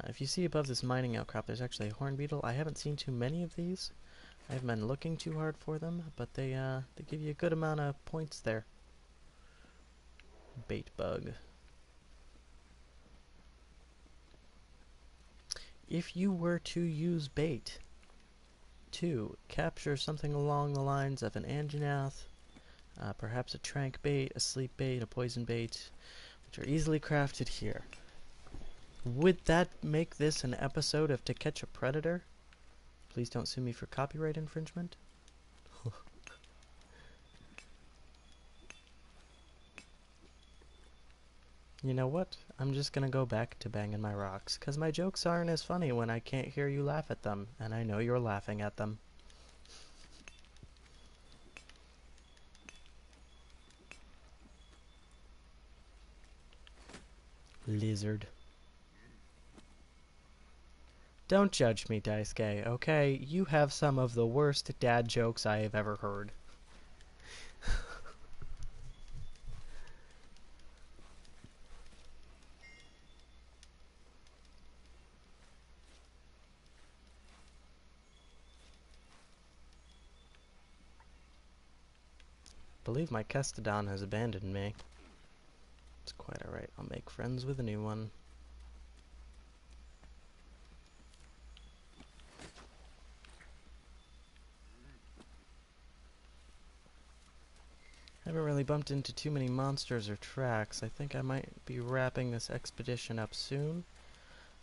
If you see above this mining outcrop, there's actually a horn beetle. I haven't seen too many of these. I haven't been looking too hard for them, but they give you a good amount of points there. Bait bug. If you were to use bait to capture something along the lines of an Anjanath, perhaps a trank bait, a sleep bait, a poison bait, which are easily crafted here, would that make this an episode of To Catch a Predator? Please don't sue me for copyright infringement. You know what? I'm just gonna go back to banging my rocks, 'cause my jokes aren't as funny when I can't hear you laugh at them, and I know you're laughing at them. Lizard. Don't judge me, Daisuke, okay? You have some of the worst dad jokes I have ever heard. Believe my Kestodon has abandoned me. It's quite alright. I'll make friends with a new one. Haven't really bumped into too many monsters or tracks. I think I might be wrapping this expedition up soon.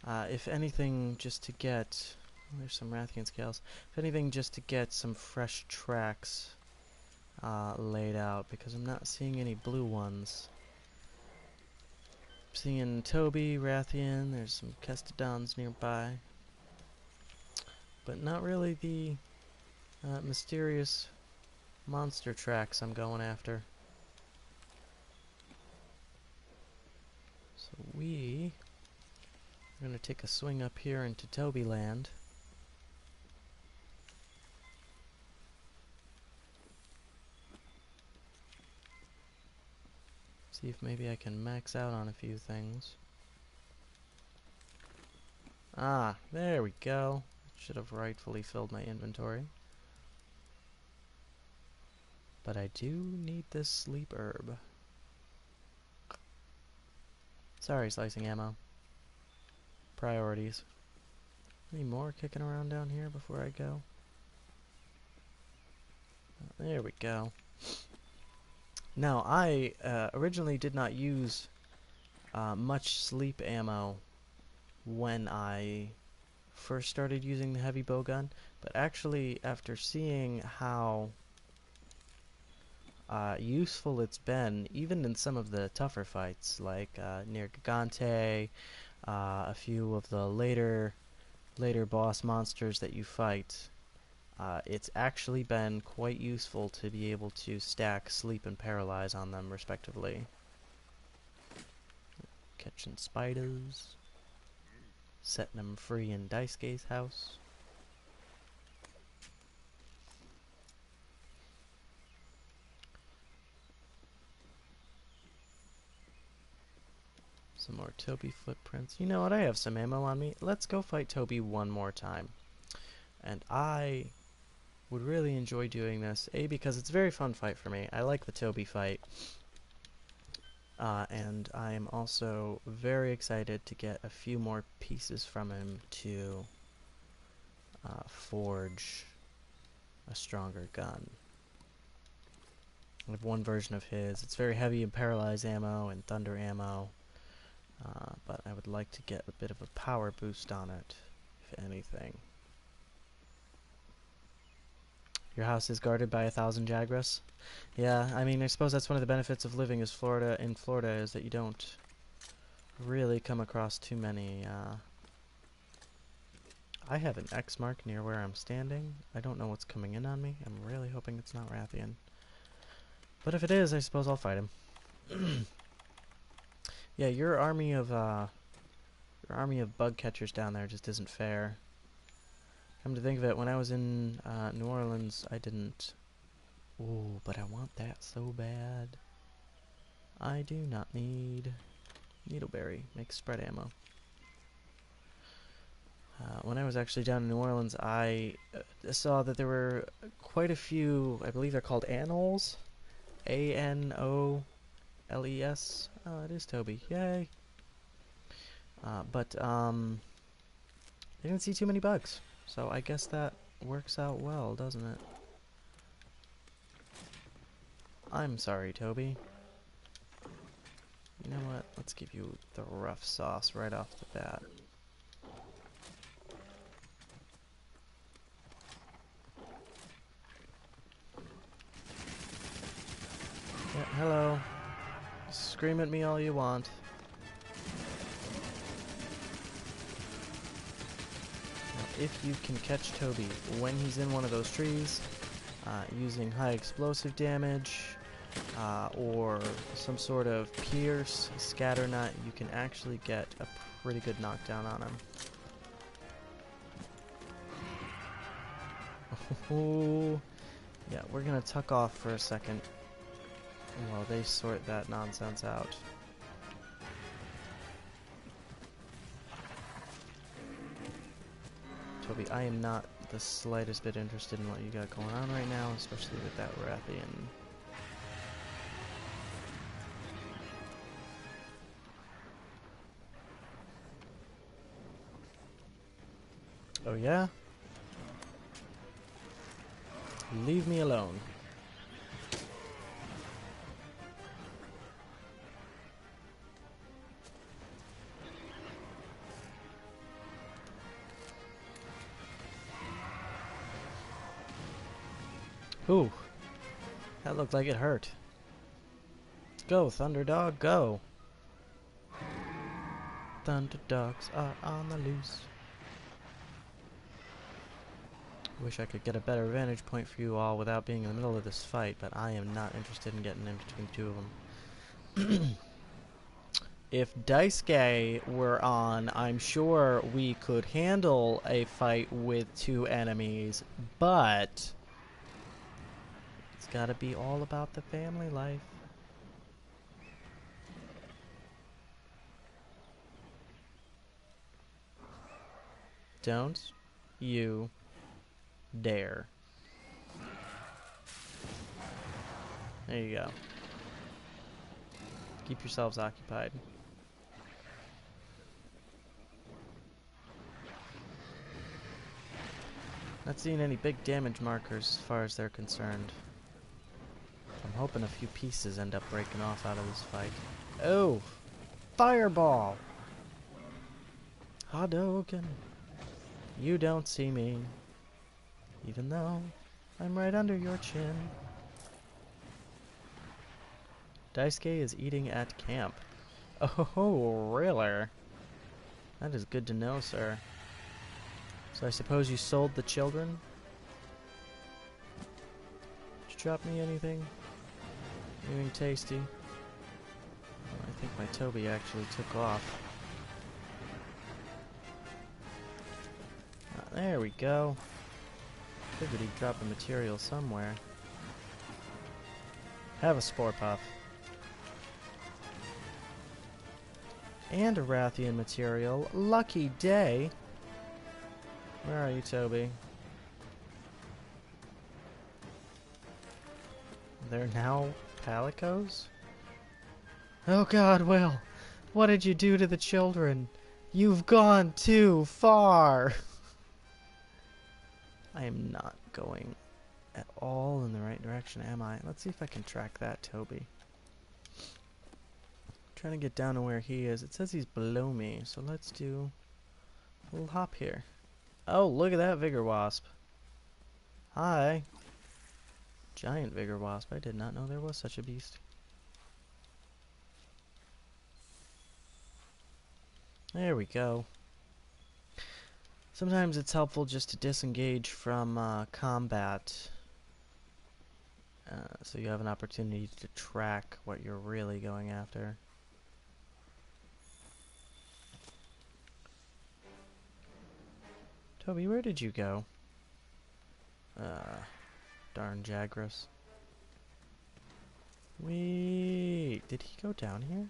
If anything, just to get... there's some Rathian scales. If anything, just to get some fresh tracks laid out, because I'm not seeing any blue ones. I'm seeing Toby, Rathian, there's some Kestodons nearby. But not really the mysterious monster tracks I'm going after. So we are going to take a swing up here into Toby Land. See if maybe I can max out on a few things. Ah, there we go. Should have rightfully filled my inventory. But I do need this sleep herb. Sorry, slicing ammo. Priorities. Any more kicking around down here before I go? There we go. Now, I originally did not use much sleep ammo when I first started using the heavy bow gun, but actually after seeing how useful it's been, even in some of the tougher fights, like near Gigante, a few of the later boss monsters that you fight. It's actually been quite useful to be able to stack sleep and paralyze on them, respectively. Catching spiders, setting them free in Daisuke's house. Some more Toby footprints. You know what? I have some ammo on me. Let's go fight Toby one more time. And I would really enjoy doing this. A, because it's a very fun fight for me. I like the Toby fight. And I am also very excited to get a few more pieces from him to forge a stronger gun. I have one version of his. It's very heavy in paralyze ammo and thunder ammo. But I would like to get a bit of a power boost on it, if anything. Your house is guarded by 1,000 Jagras? Yeah, I mean, I suppose that's one of the benefits of living in Florida, is that you don't really come across too many, I have an X mark near where I'm standing. I don't know what's coming in on me. I'm really hoping it's not Rathian. But if it is, I suppose I'll fight him. Yeah, your army of bug catchers down there just isn't fair. Come to think of it, when I was in New Orleans, I didn't... Ooh, but I want that so bad. I do not need needleberry. Makes spread ammo. When I was actually down in New Orleans, I saw that there were quite a few, I believe they're called anoles. A-N-O-L-E-S. Oh, it is Toby. Yay! But I didn't see too many bugs. So I guess that works out well, doesn't it? I'm sorry, Toby. You know what? Let's give you the rough sauce right off the bat. Yeah, hello. Scream at me all you want. Now, if you can catch Toby when he's in one of those trees, using high explosive damage, or some sort of pierce, scatter nut, you can actually get a pretty good knockdown on him. Oh, yeah, we're gonna tuck off for a second while they sort that nonsense out. Toby, I am not the slightest bit interested in what you got going on right now, especially with that Rathian. Oh yeah? Leave me alone. Ooh, that looked like it hurt. Go, Thunderdog, go! Thunderdogs are on the loose. Wish I could get a better vantage point for you all without being in the middle of this fight, but I am not interested in getting in between two of them. If Daisuke were on, I'm sure we could handle a fight with two enemies, but it's gotta be all about the family life. Don't you dare. There you go. Keep yourselves occupied. Not seeing any big damage markers as far as they're concerned. I'm hoping a few pieces end up breaking off out of this fight. Oh! Fireball! Hadouken! You don't see me, even though I'm right under your chin. Daisuke is eating at camp. Oh, really? That is good to know, sir. So I suppose you sold the children? Did you drop me anything? Anything tasty? Oh, I think my Toby actually took off. There we go. Figured he'd drop a material somewhere. Have a Spore Puff. And a Rathian material. Lucky day! Where are you, Toby? They're now Palicos? Oh god, Will! What did you do to the children? You've gone too far! I am not going at all in the right direction, am I? Let's see if I can track that Toby. Trying to get down to where he is. It says he's below me, so let's do a little hop here. Oh, look at that Vigor Wasp. Hi. Giant Vigor Wasp. I did not know there was such a beast. There we go. Sometimes it's helpful just to disengage from combat, so you have an opportunity to track what you're really going after. Toby, where did you go? Darn Jagras. Wait, did he go down here?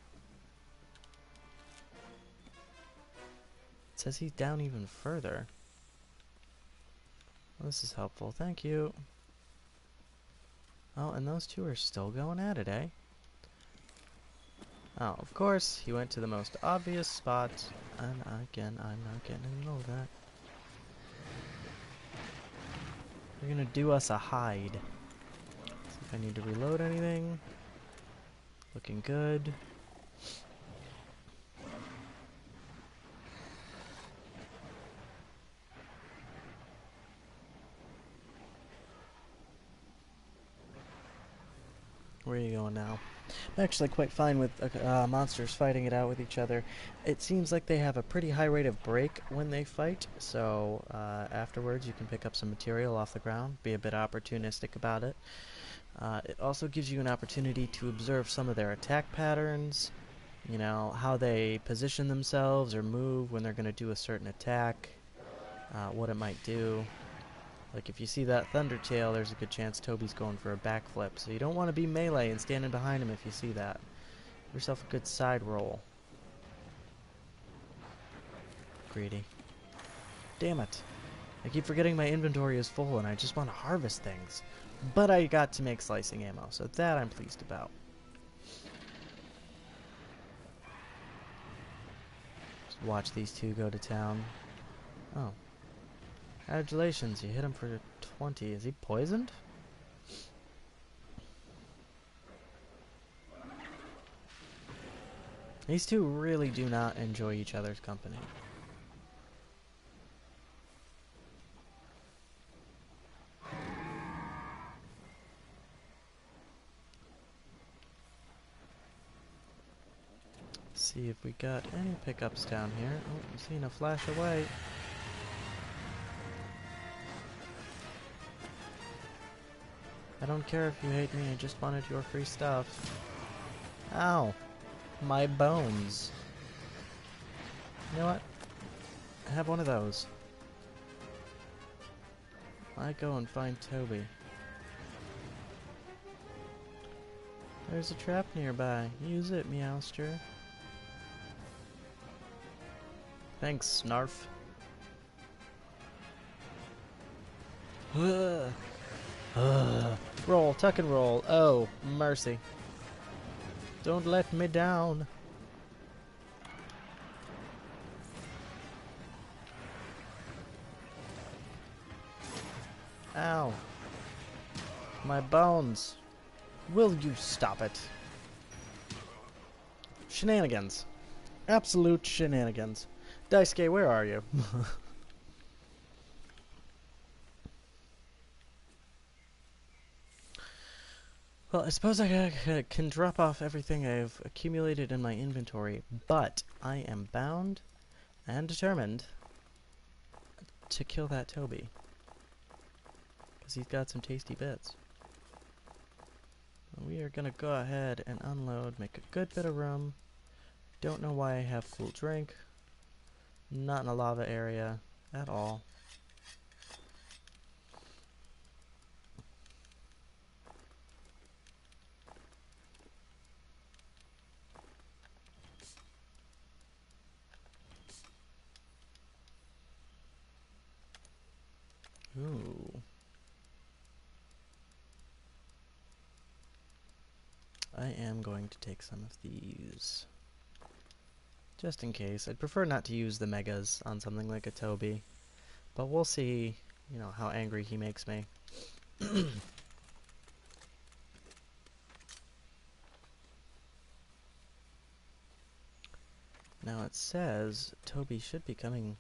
It says he's down even further. Well, this is helpful, thank you. Oh, and those two are still going at it, eh? Oh, of course, he went to the most obvious spot. And again, I'm not getting in the middle of that. They're gonna do us a hide. See if I need to reload anything. Looking good. Where are you going now? I'm actually quite fine with monsters fighting it out with each other. It seems like they have a pretty high rate of break when they fight, so afterwards you can pick up some material off the ground, be a bit opportunistic about it. It also gives you an opportunity to observe some of their attack patterns, you know, how they position themselves or move when they're going to do a certain attack, what it might do. Like if you see that Thundertail, there's a good chance Toby's going for a backflip, so you don't want to be melee and standing behind him if you see that. Give yourself a good side roll. Greedy. Damn it. I keep forgetting my inventory is full and I just want to harvest things. But I got to make slicing ammo, so that I'm pleased about. Just watch these two go to town. Oh. Congratulations, you hit him for 20. Is he poisoned? These two really do not enjoy each other's company. See if we got any pickups down here. Oh, I'm seeing a flash away. I don't care if you hate me, I just wanted your free stuff. Ow! My bones. You know what? I have one of those. I go and find Toby. There's a trap nearby. Use it, Meowster. Thanks, Snarf. Roll, tuck and roll. Oh, mercy. Don't let me down. Ow. My bones. Will you stop it? Shenanigans. Absolute shenanigans. Daisuke, where are you? Well, I suppose I can drop off everything I've accumulated in my inventory, but I am bound and determined to kill that Toby. Because he's got some tasty bits. We are going to go ahead and unload, make a good bit of room. Don't know why I have cool drink. Not in a lava area at all. Ooh. I am going to take some of these. Just in case. I'd prefer not to use the megas on something like a Toby. But we'll see, you know, how angry he makes me. Now it says Toby should be coming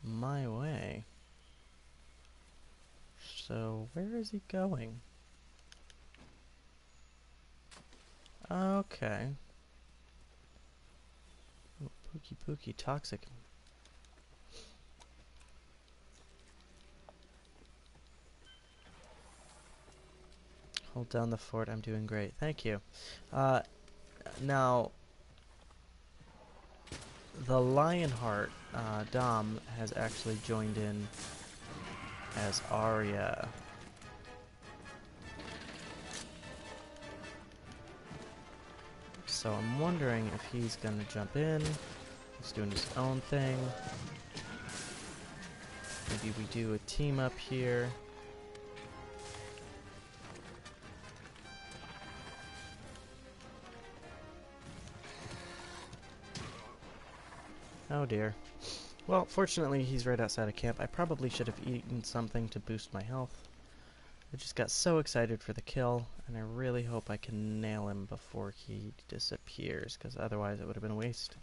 my way. So where is he going? Okay. Ooh, Pookie toxic. Hold down the fort. I'm doing great. Thank you. Now, the Lionheart, Dom, has actually joined in as Arya. So I'm wondering if he's gonna jump in. He's doing his own thing. Maybe we do a team up here. Oh dear. Well, fortunately he's right outside of camp. I probably should have eaten something to boost my health. I just got so excited for the kill, and I really hope I can nail him before he disappears, because otherwise it would have been a waste.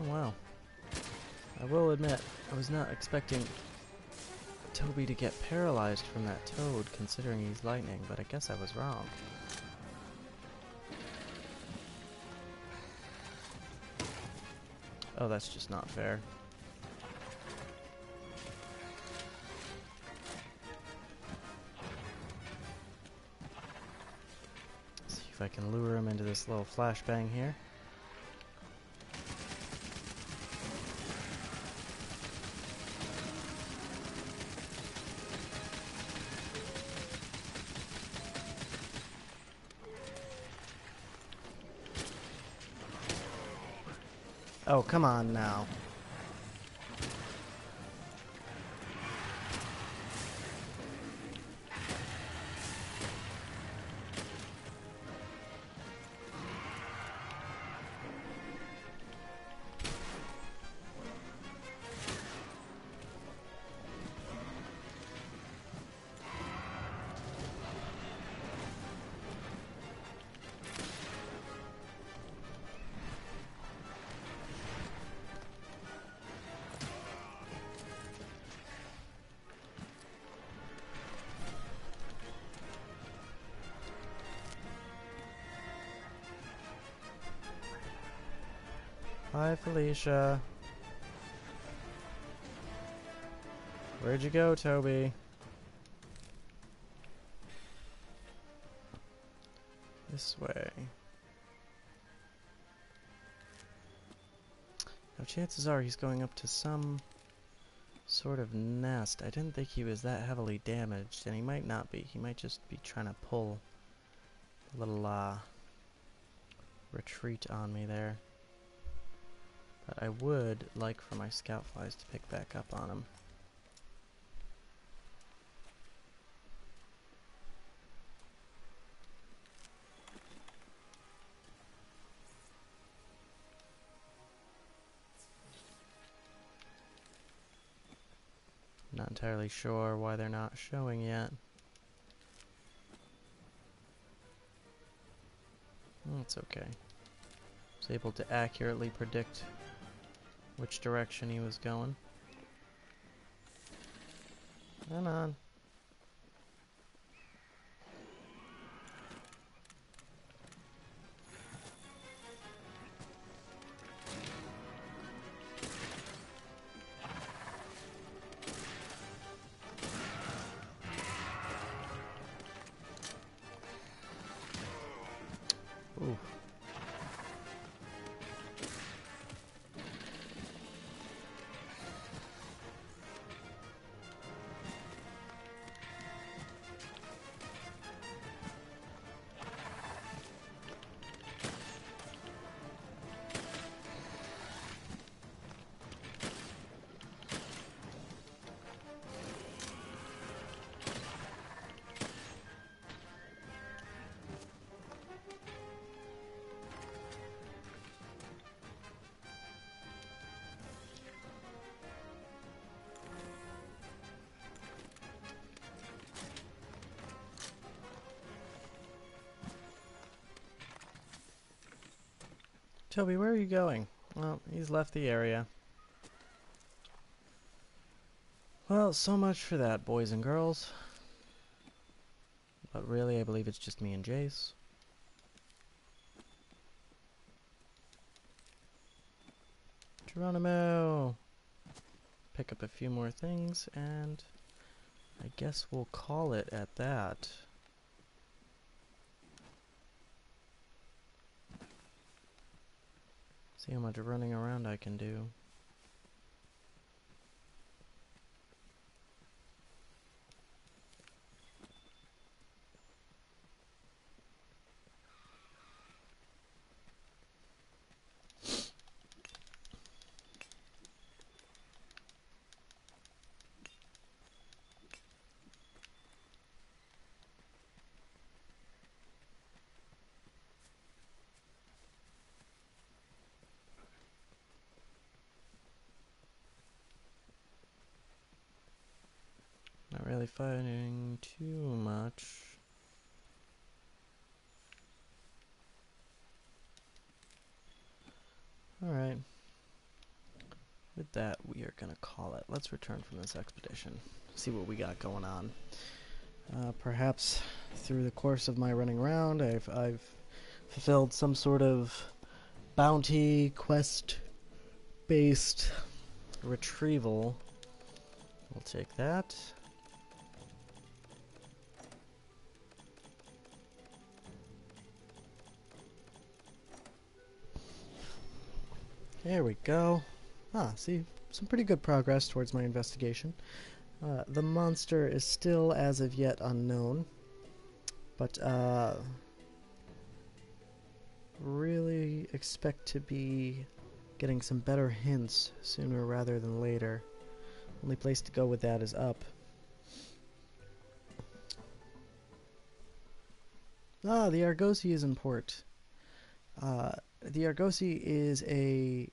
Oh wow. I will admit, I was not expecting Toby to get paralyzed from that toad, considering he's lightning, but I guess I was wrong. Oh, that's just not fair. See if I can lure him into this little flashbang here. Oh, come on now. Hi, Felicia. Where'd you go, Toby? This way. Now, chances are he's going up to some sort of nest. I didn't think he was that heavily damaged, and he might not be. He might just be trying to pull a little, retreat on me there. But I would like for my scout flies to pick back up on him. Not entirely sure why they're not showing yet. It's okay. I was able to accurately predict which direction he was going. Come on. Ooh. Toby, where are you going? Well, he's left the area. Well, so much for that, boys and girls. But really, I believe it's just me and Jace. Geronimo! Pick up a few more things, and I guess we'll call it at that. See how much running around I can do. Not really fighting too much. Alright. With that, we are going to call it. Let's return from this expedition. See what we got going on. Perhaps through the course of my running around, I've fulfilled some sort of bounty quest-based retrieval. We'll take that. There we go. See, some pretty good progress towards my investigation. The monster is still, as of yet, unknown. But, really expect to be getting some better hints sooner rather than later. Only place to go with that is up. The Argosy is in port. The Argosy is a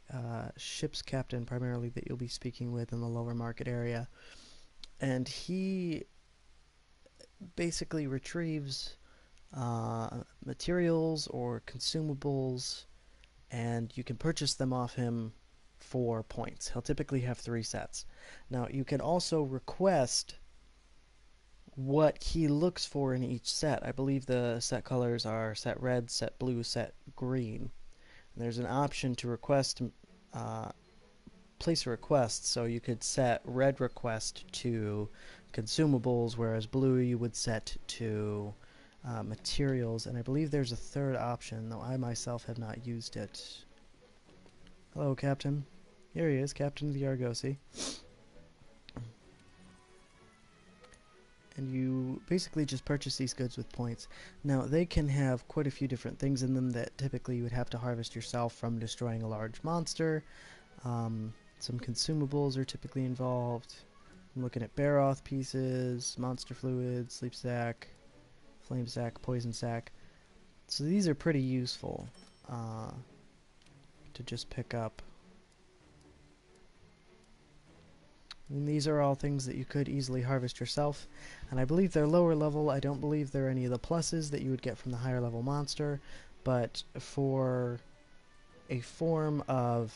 ship's captain, primarily, that you'll be speaking with in the lower market area. And he basically retrieves materials or consumables, and you can purchase them off him for points. He'll typically have 3 sets. Now, you can also request what he looks for in each set. I believe the set colors are set red, set blue, set green. And there's an option to request, place a request, so you could set red request to consumables, whereas blue you would set to materials, and I believe there's a third option, though I myself have not used it. Hello, Captain. Here he is, Captain of the Argosy. And you basically just purchase these goods with points. Now, they can have quite a few different things in them that typically you would have to harvest yourself from destroying a large monster. Some consumables are typically involved. I'm looking at Baroth pieces, monster fluids, sleep sack, flame sack, poison sack. So these are pretty useful to just pick up. And these are all things that you could easily harvest yourself, and I believe they're lower level. I don't believe they're any of the pluses that you would get from the higher level monster, but for a form of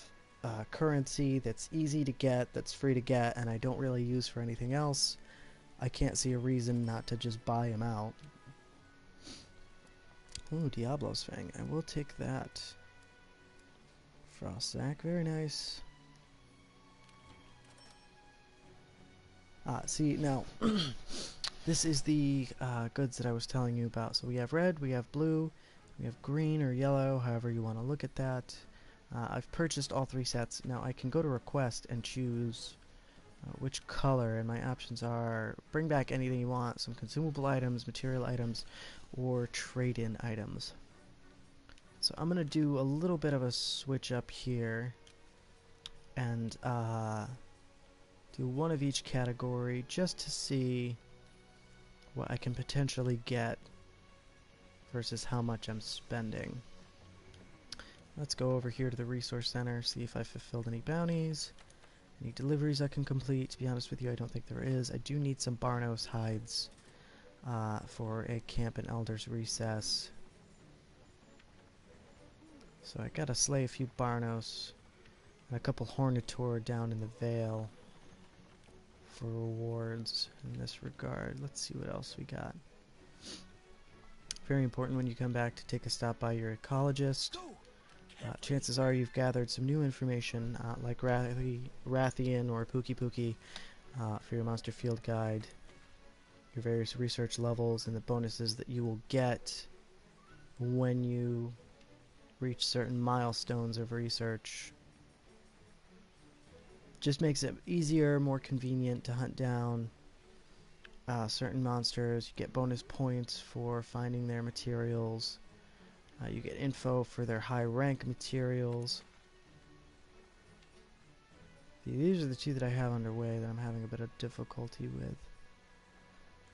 currency that's easy to get, that's free to get, and I don't really use for anything else, I can't see a reason not to just buy them out. Ooh, Diablo's Fang. I will take that. Frost sack, very nice. See, now, this is the goods that I was telling you about. So we have red, we have blue, we have green or yellow, however you want to look at that. I've purchased all 3 sets. Now I can go to request and choose which color, and my options are bring back anything you want, some consumable items, material items, or trade-in items. So I'm going to do a little bit of a switch up here and do one of each category just to see what I can potentially get versus how much I'm spending. Let's go over here to the resource center, see if I fulfilled any bounties, any deliveries I can complete. To be honest with you, I don't think there is. I do need some Barnos hides for a camp in Elder's Recess. So I gotta slay a few Barnos and a couple Hornator down in the Vale for rewards in this regard. Let's see what else we got. Very important when you come back to take a stop by your ecologist. Chances are you've gathered some new information like Rathian or Pookie Pookie for your monster field guide, your various research levels, and the bonuses that you will get when you reach certain milestones of research. Just makes it easier, more convenient to hunt down certain monsters. You get bonus points for finding their materials. You get info for their high rank materials. These are the 2 that I have underway that I'm having a bit of difficulty with.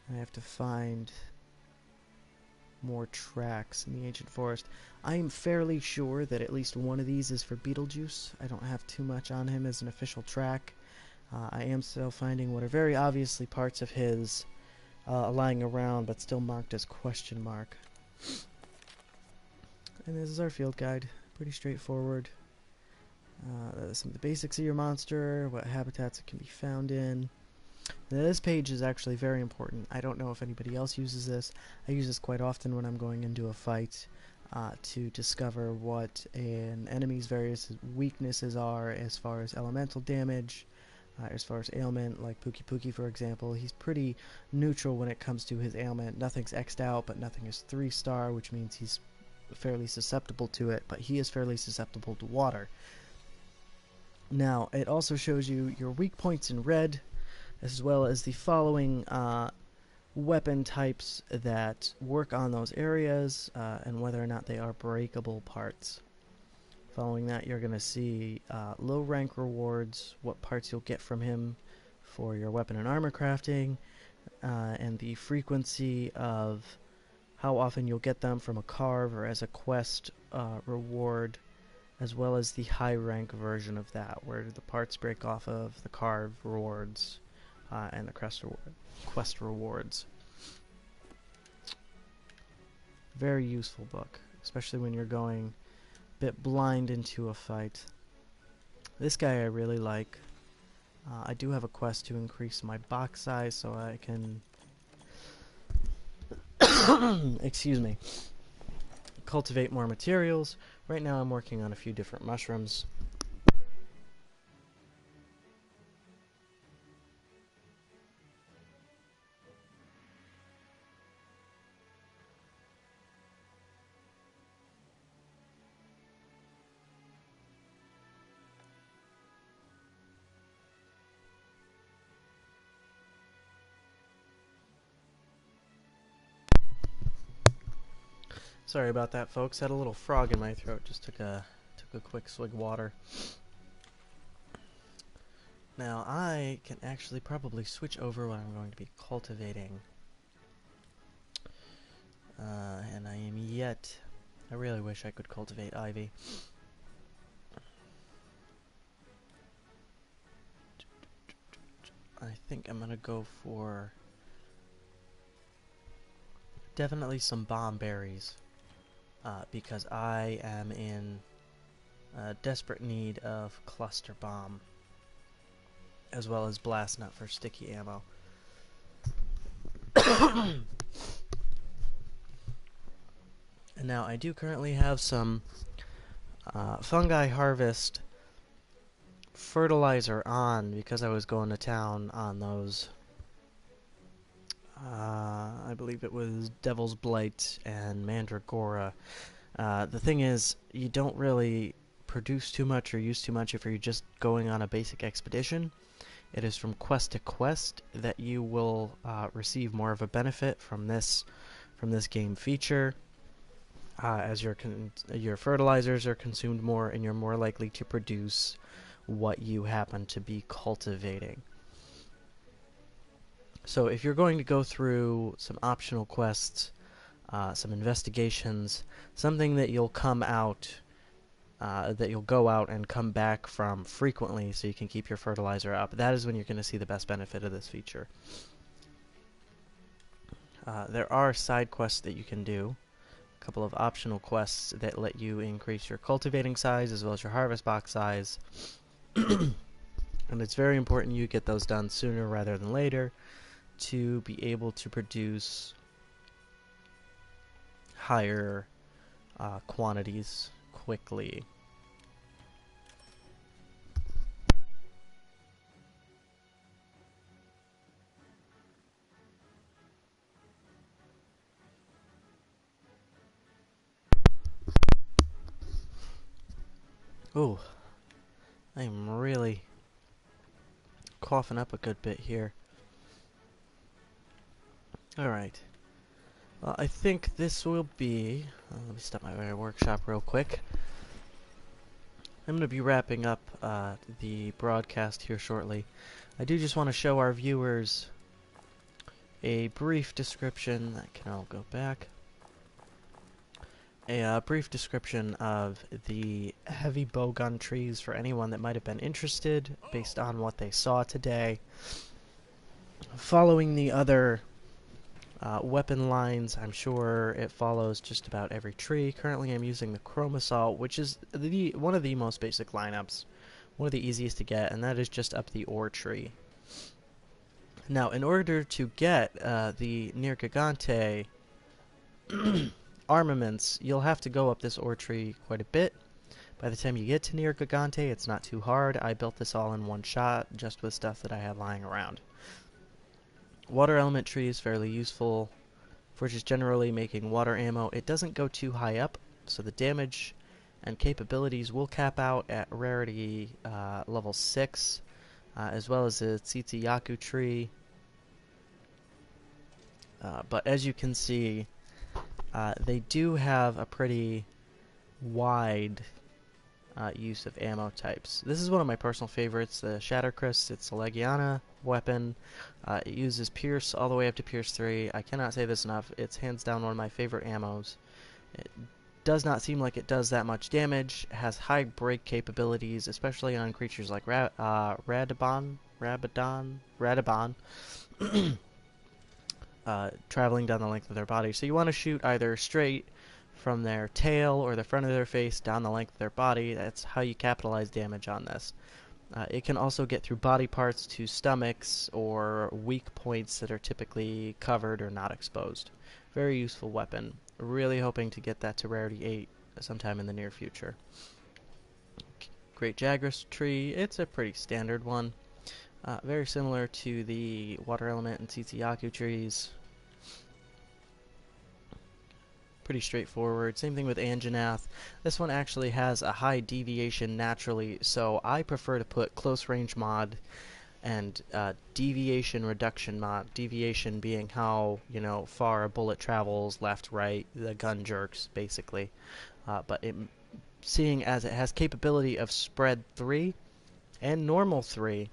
I have to find more tracks in the ancient forest. I am fairly sure that at least one of these is for Beetlejuice. I don't have too much on him as an official track. I am still finding what are very obviously parts of his lying around, but still marked as question mark. And this is our field guide. Pretty straightforward. Some of the basics of your monster, what habitats it can be found in. Now, this page is actually very important. I don't know if anybody else uses this. I use this quite often when I'm going into a fight to discover what an enemy's various weaknesses are as far as elemental damage, as far as ailment, like Pookie Pookie for example. He's pretty neutral when it comes to his ailment. Nothing's X'd out, but nothing is 3-star, which means he's fairly susceptible to it, but he is fairly susceptible to water. Now, it also shows you your weak points in red, as well as the following weapon types that work on those areas, and whether or not they are breakable parts. Following that, you're going to see low rank rewards, what parts you'll get from him for your weapon and armor crafting, and the frequency of how often you'll get them from a carve or as a quest reward, as well as the high rank version of that, where the parts break off of the carve rewards and the quest rewards. Very useful book, especially when you're going a bit blind into a fight. This guy I really like. I do have a quest to increase my box size so I can excuse me, cultivate more materials. Right now I'm working on a few different mushrooms. Sorry about that, folks. Had a little frog in my throat. Just took a quick swig of water. Now I can actually probably switch over what I'm going to be cultivating. And I am yet... I really wish I could cultivate ivy. I think I'm gonna go for definitely some bomb berries, because I am in desperate need of cluster bomb, as well as blast nut for sticky ammo. And now I do currently have some fungi harvest fertilizer on because I was going to town on those. I believe it was Devil's Blight and Mandragora. The thing is, you don't really produce too much or use too much if you're just going on a basic expedition. It is from quest to quest that you will receive more of a benefit from this game feature. As your fertilizers are consumed more, and you're more likely to produce what you happen to be cultivating. So if you're going to go through some optional quests, some investigations, something that you'll come out, that you'll go out and come back from frequently so you can keep your fertilizer up, that is when you're going to see the best benefit of this feature. There are side quests that you can do, a couple of optional quests that let you increase your cultivating size as well as your harvest box size. And it's very important you get those done sooner rather than later to be able to produce higher quantities quickly. Ooh, I am really coughing up a good bit here. Alright. Well, I think this will be... let me stop my workshop real quick. I'm going to be wrapping up the broadcast here shortly. I do just want to show our viewers a brief description. I can all go back. A brief description of the heavy bowgun trees for anyone that might have been interested based on what they saw today. Following the other weapon lines, I'm sure it follows just about every tree. Currently I'm using the Chrome Assault, which is one of the most basic lineups, one of the easiest to get, and that is just up the ore tree. Now, in order to get the Near Gigante armaments, you'll have to go up this ore tree quite a bit. By the time you get to Near Gigante, it's not too hard. I built this all in one shot, just with stuff that I had lying around. Water element tree is fairly useful for just generally making water ammo. It doesn't go too high up, so the damage and capabilities will cap out at rarity level 6, as well as the Tsitsuyaku tree. But as you can see, they do have a pretty wide use of ammo types. This is one of my personal favorites, the Shattercrest. It's a Legiana weapon. It uses Pierce all the way up to Pierce 3. I cannot say this enough. It's hands down one of my favorite ammos. It does not seem like it does that much damage. It has high break capabilities, especially on creatures like Radabon, traveling down the length of their body. So you want to shoot either straight from their tail or the front of their face down the length of their body. That's how you capitalize damage on this. It can also get through body parts to stomachs or weak points that are typically covered or not exposed. Very useful weapon. Really hoping to get that to rarity 8 sometime in the near future. Great Jagras tree. It's a pretty standard one. Very similar to the water element and Tsitsuyaku trees. Pretty straightforward. Same thing with Anjanath. This one actually has a high deviation naturally, so I prefer to put close range mod and deviation reduction mod. Deviation being how, far a bullet travels, left, right, the gun jerks, basically. But seeing as it has capability of spread 3 and normal 3,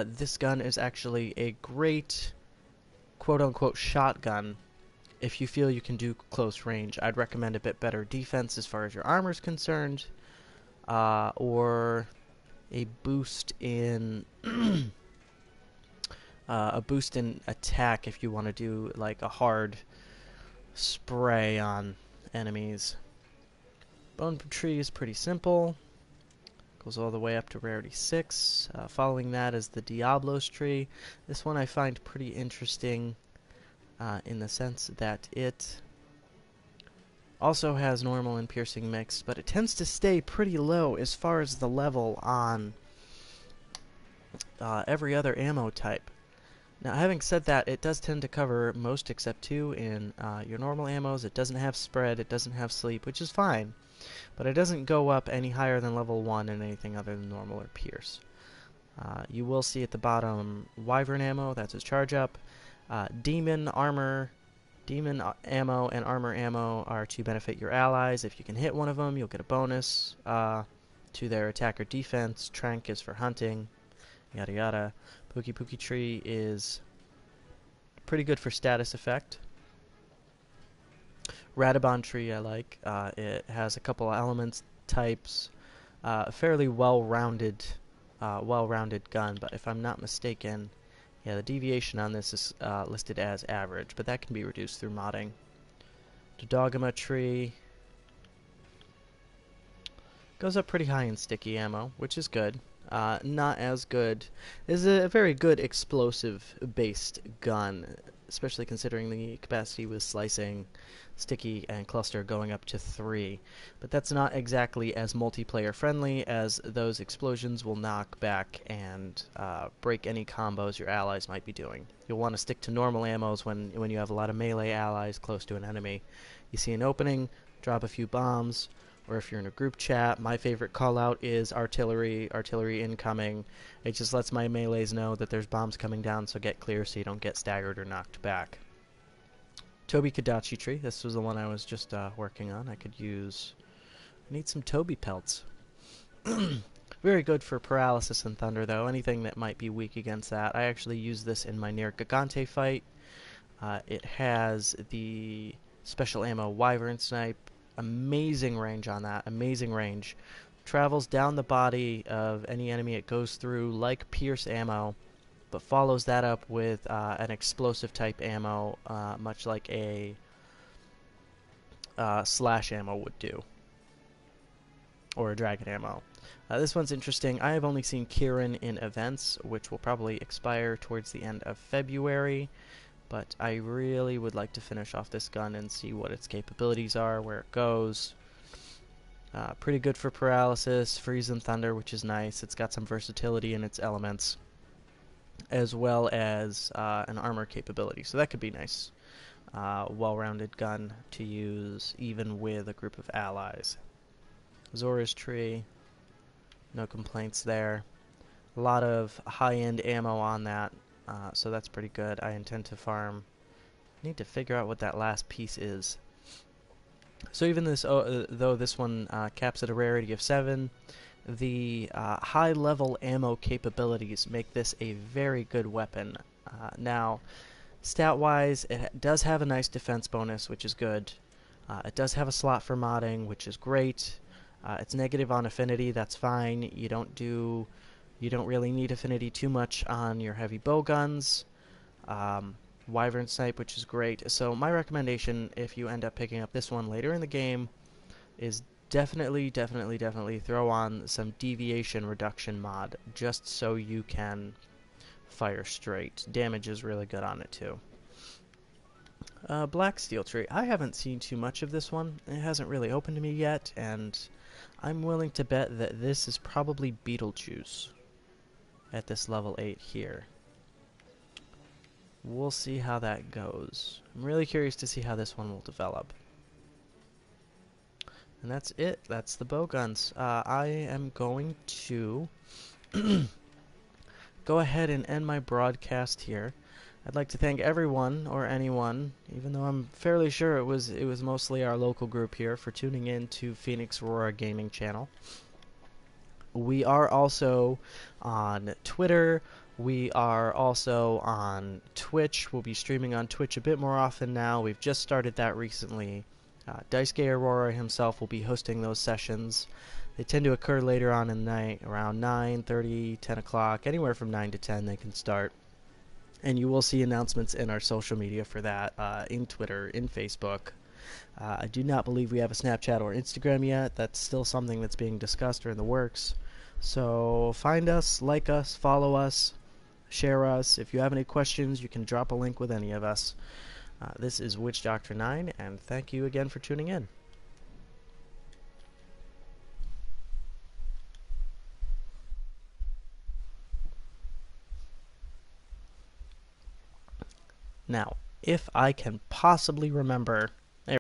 This gun is actually a great quote-unquote shotgun if you feel you can do close range. I'd recommend a bit better defense as far as your armor is concerned, or a boost in a boost in attack if you want to do like a hard spray on enemies. Bone Tree is pretty simple. Goes all the way up to rarity 6. Following that is the Diablo's Tree. This one I find pretty interesting in the sense that it also has normal and piercing mixed, but it tends to stay pretty low as far as the level on every other ammo type. Now, having said that, it does tend to cover most except 2 in your normal ammos. It doesn't have spread, it doesn't have sleep, which is fine. But it doesn't go up any higher than level 1 in anything other than normal or pierce. You will see at the bottom Wyvern ammo, that's its charge up. Demon ammo and armor ammo are to benefit your allies. If you can hit one of them, you'll get a bonus to their attack or defense. Trank is for hunting, yada yada. Pookie Tree is pretty good for status effect. Radabon Tree I like. It has a couple of elements, types, a fairly well-rounded gun, but if I'm not mistaken, yeah, the deviation on this is listed as average, but that can be reduced through modding. Dogma Tree goes up pretty high in sticky ammo, which is good. Not as good. This is a very good explosive-based gun, especially considering the capacity with slicing, sticky, and cluster going up to 3. But that's not exactly as multiplayer friendly, as those explosions will knock back and break any combos your allies might be doing. You'll want to stick to normal ammos when you have a lot of melee allies close to an enemy. You see an opening, drop a few bombs, or if you're in a group chat, my favorite call out is artillery incoming. It just lets my melees know that there's bombs coming down, so get clear so you don't get staggered or knocked back. Toby Kadachi Tree, this was the one I was just working on. I need some Toby pelts. Very good for paralysis and thunder though, anything that might be weak against that. I actually use this in my near Gigante fight. It has the special ammo Wyvern Snipe. Amazing range on that, amazing range. Travels down the body of any enemy it goes through like Pierce ammo, but follows that up with an explosive type ammo, much like a slash ammo would do, or a dragon ammo. This one's interesting. I have only seen Kieran in events, which will probably expire towards the end of February. But I really would like to finish off this gun and see what its capabilities are, where it goes. Pretty good for paralysis, freeze and thunder, which is nice. It's got some versatility in its elements, as well as an armor capability, so that could be nice. Well-rounded gun to use even with a group of allies. Zora's Tree, no complaints there. A lot of high-end ammo on that. So that's pretty good. I intend to farm. Need to figure out what that last piece is. So even this, though this one caps at a rarity of 7, the high-level ammo capabilities make this a very good weapon. Now, stat-wise, it does have a nice defense bonus, which is good. It does have a slot for modding, which is great. It's negative on affinity. That's fine. You don't really need affinity too much on your heavy bow guns. Wyvern Snipe, which is great. So my recommendation, if you end up picking up this one later in the game, is definitely throw on some deviation reduction mod, just so you can fire straight. Damage is really good on it too. Black Steel Tree. I haven't seen too much of this one. It hasn't really opened to me yet, and I'm willing to bet that this is probably Beetlejuice at this level 8 here. We'll see how that goes. I'm really curious to see how this one will develop. And that's it. That's the bow guns. I am going to go ahead and end my broadcast here. I'd like to thank everyone or anyone, even though I'm fairly sure it was mostly our local group here, for tuning in to Phoenix Aurora Gaming Channel. We are also on Twitter, We are also on Twitch. We'll be streaming on Twitch a bit more often now. We've just started that recently. Daisuke Aurora himself will be hosting those sessions. They tend to occur later on in the night, around 9:30, 10 o'clock, anywhere from 9 to 10 they can start. And you will see announcements in our social media for that, in Twitter, in Facebook. I do not believe we have a Snapchat or Instagram yet. That's still something that's being discussed or in the works. So find us, like us, follow us, share us. If you have any questions, you can drop a link with any of us. This is Witch Doctor 9, and thank you again for tuning in. Now, if I can possibly remember